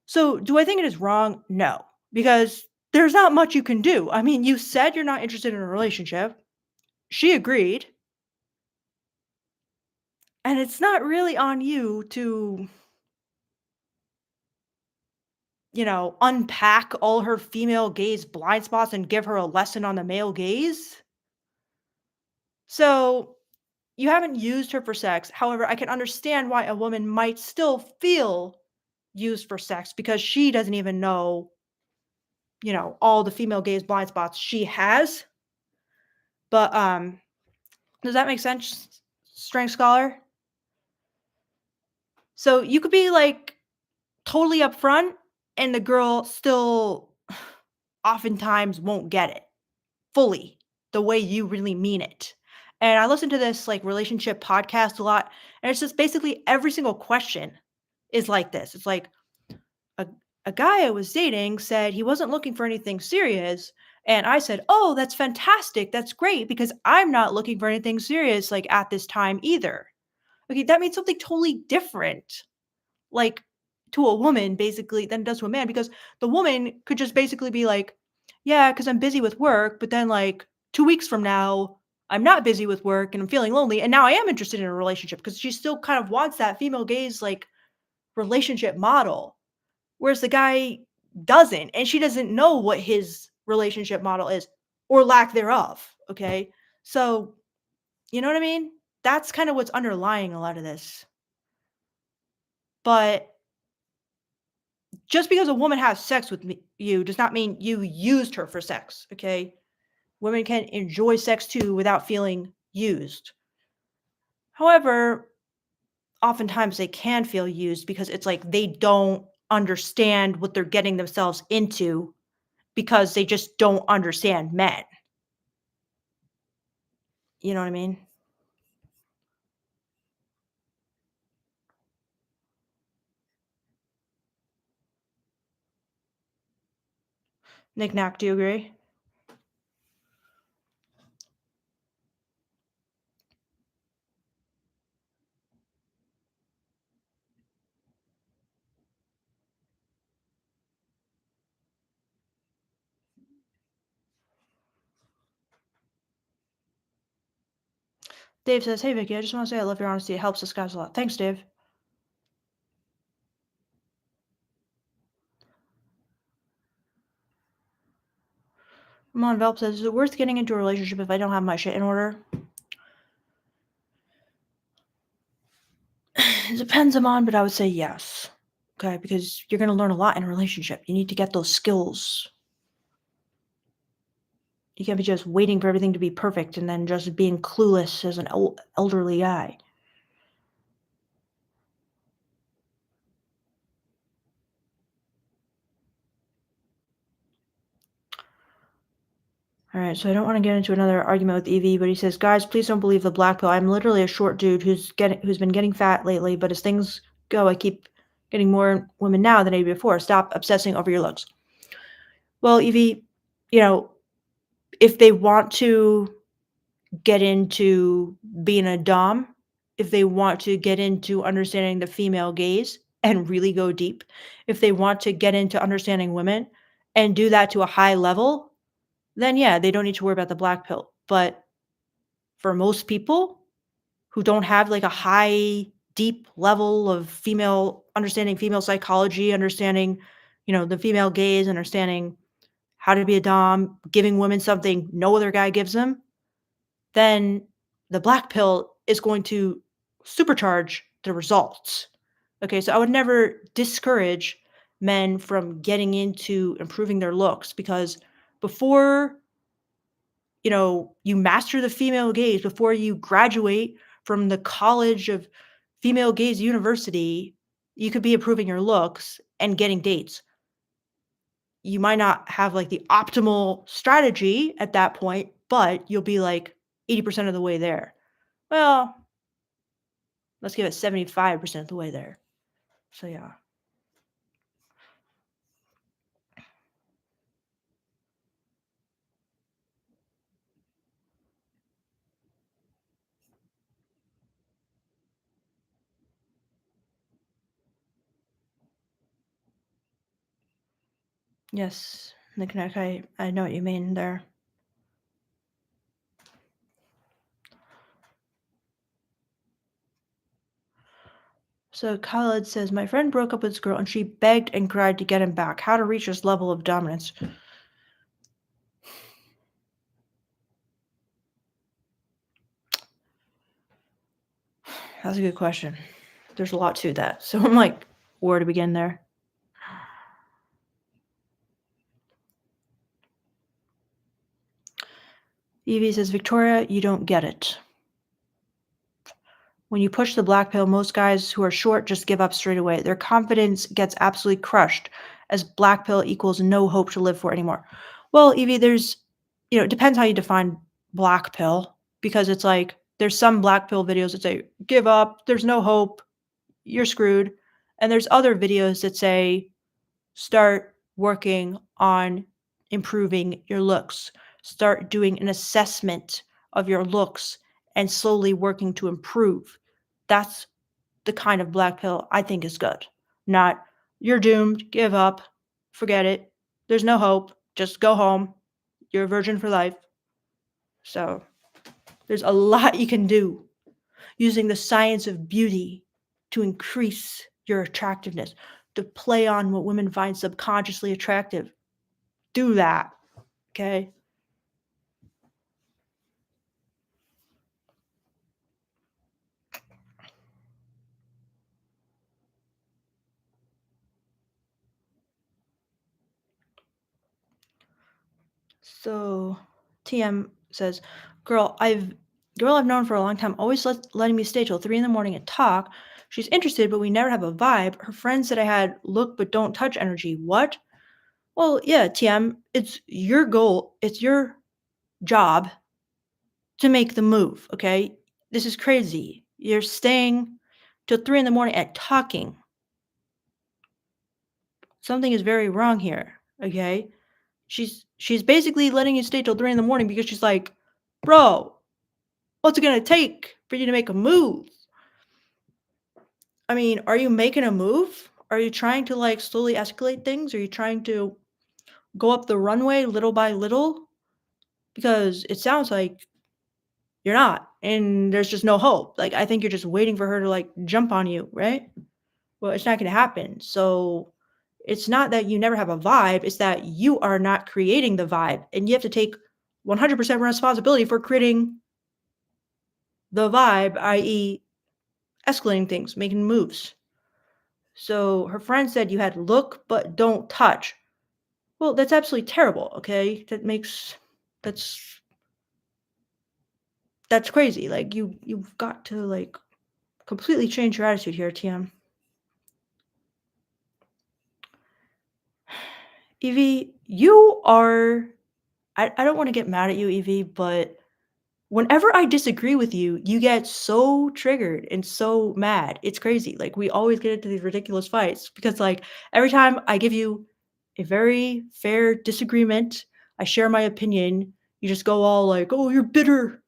So, do I think it is wrong? No, because there's not much you can do. I mean, you said you're not interested in a relationship. She agreed, and it's not really on you to, unpack all her female gaze blind spots and give her a lesson on the male gaze. So, you haven't used her for sex. However, I can understand why a woman might still feel used for sex because she doesn't even know, all the female gaze blind spots she has. But does that make sense, strength scholar? So you could be like totally upfront and the girl still oftentimes won't get it fully the way you really mean it. And I listen to this like relationship podcast a lot, and it's just basically every single question is like this. It's like, a, a guy I was dating said he wasn't looking for anything serious. And I said, "Oh, that's fantastic. That's great because I'm not looking for anything serious like at this time either." Okay, that means something totally different, like, to a woman basically than it does to a man because the woman could just basically be like, "Yeah, because I'm busy with work, but then like 2 weeks from now, I'm not busy with work and I'm feeling lonely, and now I am interested in a relationship because she still kind of wants that female gaze like relationship model, whereas the guy doesn't, and she doesn't know what his relationship model is or lack thereof. Okay. So, you know what I mean? That's kind of what's underlying a lot of this. But just because a woman has sex with you does not mean you used her for sex. Okay. Women can enjoy sex too without feeling used. However, oftentimes they can feel used because it's like they don't understand what they're getting themselves into because they just don't understand men. You know what I mean? Nick Nack, do you agree? Dave says, "Hey Vicky, I just want to say I love your honesty. It helps us guys a lot." Thanks, Dave. Ramon Velp says, "Is it worth getting into a relationship if I don't have my shit in order?" It depends, Amon, but I would say yes. Okay, because you're gonna learn a lot in a relationship. You need to get those skills. You can't be just waiting for everything to be perfect and then just being clueless as an elderly guy. All right, so I don't want to get into another argument with EV, but he says, "Guys, please don't believe the black pill. I'm literally a short dude who's been getting fat lately, but as things go, I keep getting more women now than I did before. Stop obsessing over your looks." Well, EV, you know, if they want to get into being a dom, if they want to get into understanding the female gaze and really go deep, if they want to get into understanding women and do that to a high level, then yeah, they don't need to worry about the black pill. But for most people who don't have like a high, deep level of female understanding female psychology, understanding, the female gaze, understanding how to be a dom, giving women something no other guy gives them, then the black pill is going to supercharge the results. Okay, so I would never discourage men from getting into improving their looks because before you master the female gaze, before you graduate from the college of female gaze university, you could be improving your looks and getting dates. You might not have like the optimal strategy at that point, but you'll be like 80% of the way there. Well, let's give it 75% of the way there. So yeah. Yes. Nick, I know what you mean there. So Khaled says, "My friend broke up with this girl and she begged and cried to get him back. How to reach this level of dominance?" That's a good question. There's a lot to that. So I'm like, where to begin there? Evie says, "Victoria, you don't get it. When you push the black pill, most guys who are short just give up straight away. Their confidence gets absolutely crushed as black pill equals no hope to live for anymore." Well, Evie, it depends how you define black pill because it's like there's some black pill videos that say, give up, there's no hope, you're screwed. And there's other videos that say, start working on improving your looks, start doing an assessment of your looks and slowly working to improve. That's the kind of black pill I think is good. Not, you're doomed, give up, forget it. There's no hope. Just go home. You're a virgin for life. So, There's a lot you can do using the science of beauty to increase your attractiveness, to play on what women find subconsciously attractive. Do that, okay? So TM says, girl I've known for a long time, always letting me stay till 3 in the morning and talk. She's interested, but we never have a vibe. Her friend said I had look but don't touch energy. What? Well, yeah, TM, it's your goal. It's your job to make the move, okay? This is crazy. You're staying till 3 in the morning and talking. Something is very wrong here, okay? She's basically letting you stay till 3 in the morning because she's like, "Bro, what's it gonna take for you to make a move?" I mean, are you making a move? Are you trying to, like, slowly escalate things? Are you trying to go up the runway little by little? Because it sounds like you're not, and there's just no hope. Like, I think you're just waiting for her to, like, jump on you, right? Well, it's not gonna happen. So, it's not that you never have a vibe, it's that you are not creating the vibe, and you have to take 100% responsibility for creating the vibe, i.e., escalating things, making moves. So her friend said you had look but don't touch. Well, that's absolutely terrible, okay? That's that's crazy. Like you've got to like completely change your attitude here, TM. Evie, you are I don't want to get mad at you, Evie, but whenever I disagree with you, you get so triggered and so mad. It's crazy. Like we always get into these ridiculous fights because like every time I give you a very fair disagreement, I share my opinion, you just go all like, "Oh, you're bitter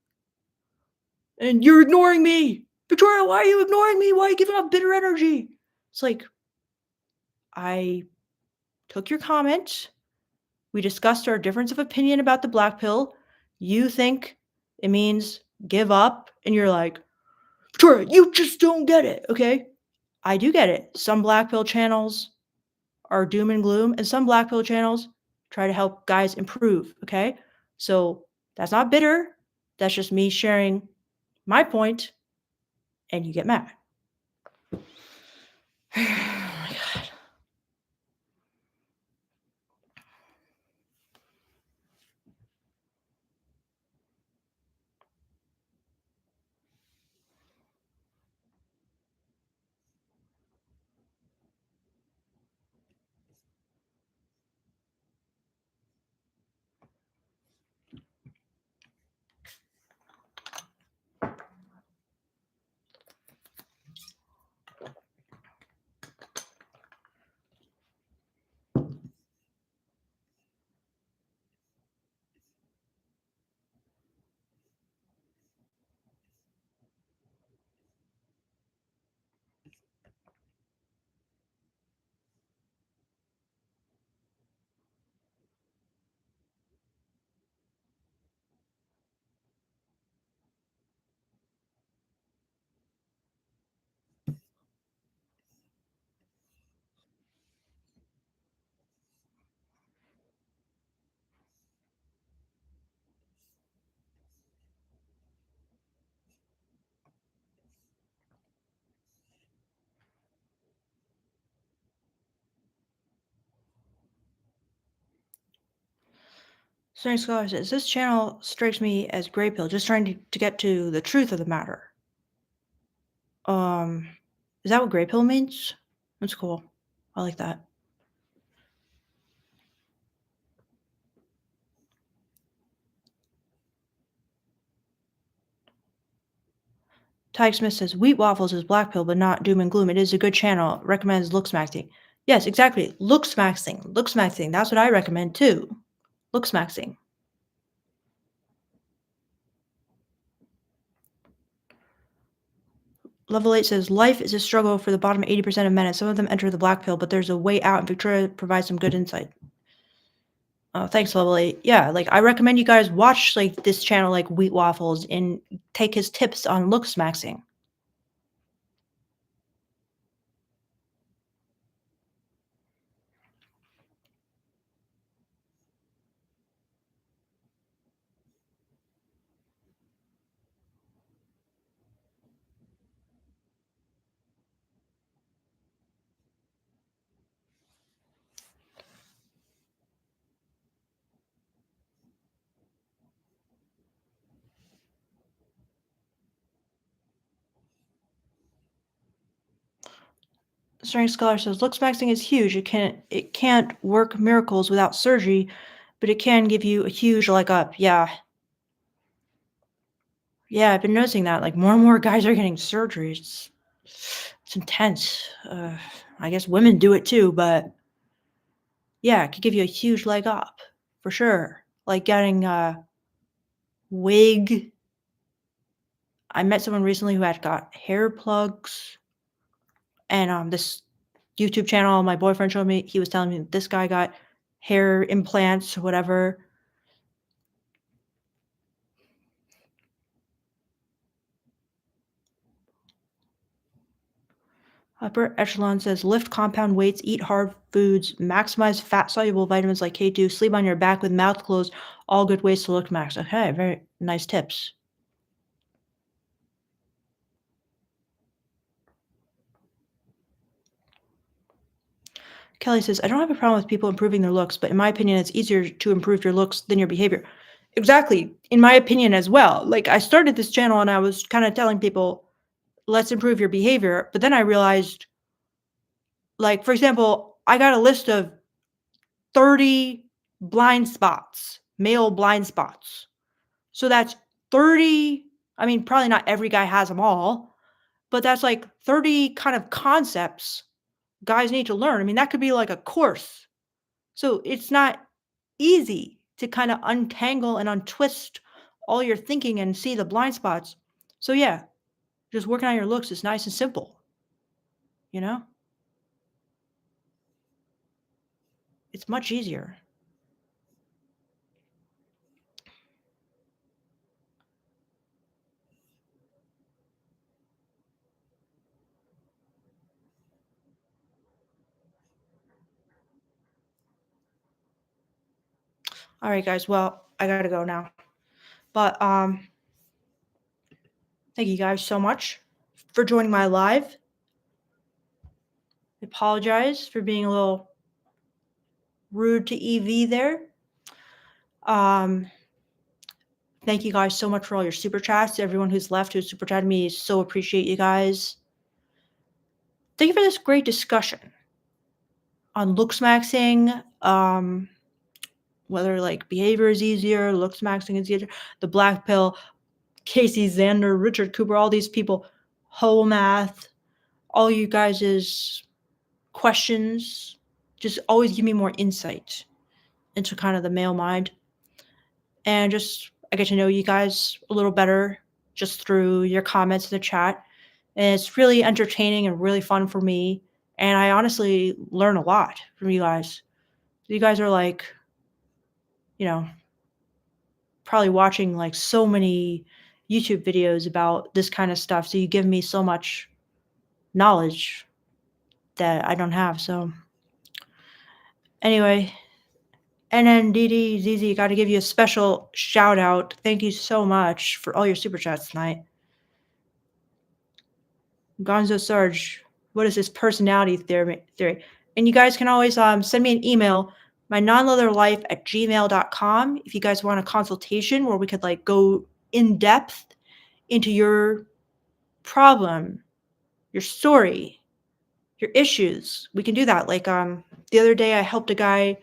and you're ignoring me. Victoria, why are you ignoring me? Why are you giving off bitter energy?" It's like I took your comment. We discussed our difference of opinion about the black pill. You think it means give up and you're like, "Victoria, you just don't get it, okay?" I do get it. Some black pill channels are doom and gloom, and some black pill channels try to help guys improve, okay? So that's not bitter. That's just me sharing my point, and you get mad. Oh my God. Starting Scholar says, this channel strikes me as gray pill, just trying to get to the truth of the matter. Um, is that what gray pill means? That's cool. I like that. Ty Smith says, wheat waffles is black pill, but not doom and gloom. It is a good channel. Recommends Looksmaxing. Yes, exactly. Looksmaxing. Looksmaxing. That's what I recommend too. Looksmaxing. Level 8 says, life is a struggle for the bottom 80% of men, and some of them enter the black pill, but there's a way out, and Victoria provides some good insight. Oh, thanks, lovely. Yeah, like I recommend you guys watch like this channel, like Wheat Waffles, and take his tips on Looksmaxing. Strength Scholar says Looksmaxing is huge. It can't work miracles without surgery, but it can give you a huge leg up. Yeah, yeah, I've been noticing that. Like more and more guys are getting surgery. It's intense. I guess women do it too, but yeah, it could give you a huge leg up for sure. Like getting a wig. I met someone recently who had got hair plugs, and this YouTube channel my boyfriend showed me. He was telling me that this guy got hair implants, whatever. Upper echelon says lift compound weights, eat hard foods, maximize fat soluble vitamins like K2, sleep on your back with mouth closed. All good ways to look max. Okay, very nice tips. Kelly says, I don't have a problem with people improving their looks, but in my opinion, it's easier to improve your looks than your behavior. Exactly. In my opinion as well. Like I started this channel and I was kind of telling people, let's improve your behavior. But then I realized, like, for example, I got a list of 30 blind spots, male blind spots. So that's 30. I mean, probably not every guy has them all, but that's like 30 kind of concepts guys need to learn. I mean, that could be like a course. So it's not easy to kind of untangle and untwist all your thinking and see the blind spots. So yeah, just working on your looks is nice and simple, you know? It's much easier. All right, guys. Well, I gotta go now. But thank you guys so much for joining my live. I apologize for being a little rude to EV there. Um, thank you guys so much for all your super chats. Everyone who's left who's super chatted me, so appreciate you guys. Thank you for this great discussion on looksmaxing. Whether like behavior is easier, looksmaxing is easier, the black pill, Casey Xander, Richard Cooper, all these people, whole math, all you guys' questions just always give me more insight into kind of the male mind. And just I get to know you guys a little better just through your comments in the chat. And it's really entertaining and really fun for me. And I honestly learn a lot from you guys. You guys are like, you know, probably watching like so many YouTube videos about this kind of stuff. So you give me so much knowledge that I don't have. So anyway, and then Dee Zizi, got to give you a special shout out. Thank you so much for all your super chats tonight. Gonzo Sarge, what is this personality theory? And you guys can always send me an email, my nonleatherlife at gmail.com, if you guys want a consultation where we could like go in depth into your problem, your story, your issues. We can do that. Like the other day I helped a guy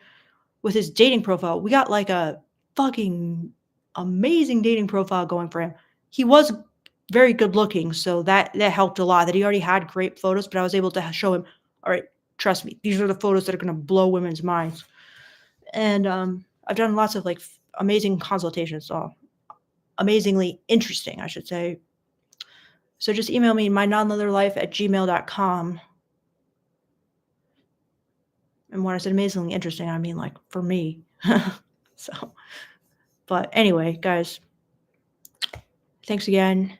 with his dating profile. We got like a fucking amazing dating profile going for him. He was very good looking, so that helped a lot. That he already had great photos, but I was able to show him, all right, trust me, these are the photos that are going to blow women's minds. And I've done lots of like amazing consultations, so amazingly interesting, I should say. So just email me my nonleatherlife at gmail.com. And when I said amazingly interesting, I mean like for me. So, but anyway, guys, thanks again.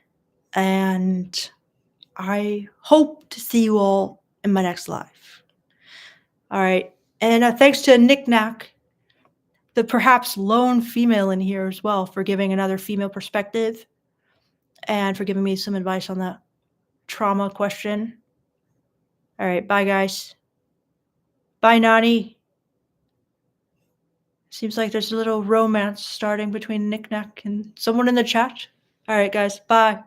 And I hope to see you all in my next live. All right. And thanks to Nick Knack, the perhaps lone female in here as well, for giving another female perspective and for giving me some advice on that trauma question. All right. Bye, guys. Bye, Nani. Seems like there's a little romance starting between Nick Knack and someone in the chat. All right, guys. Bye.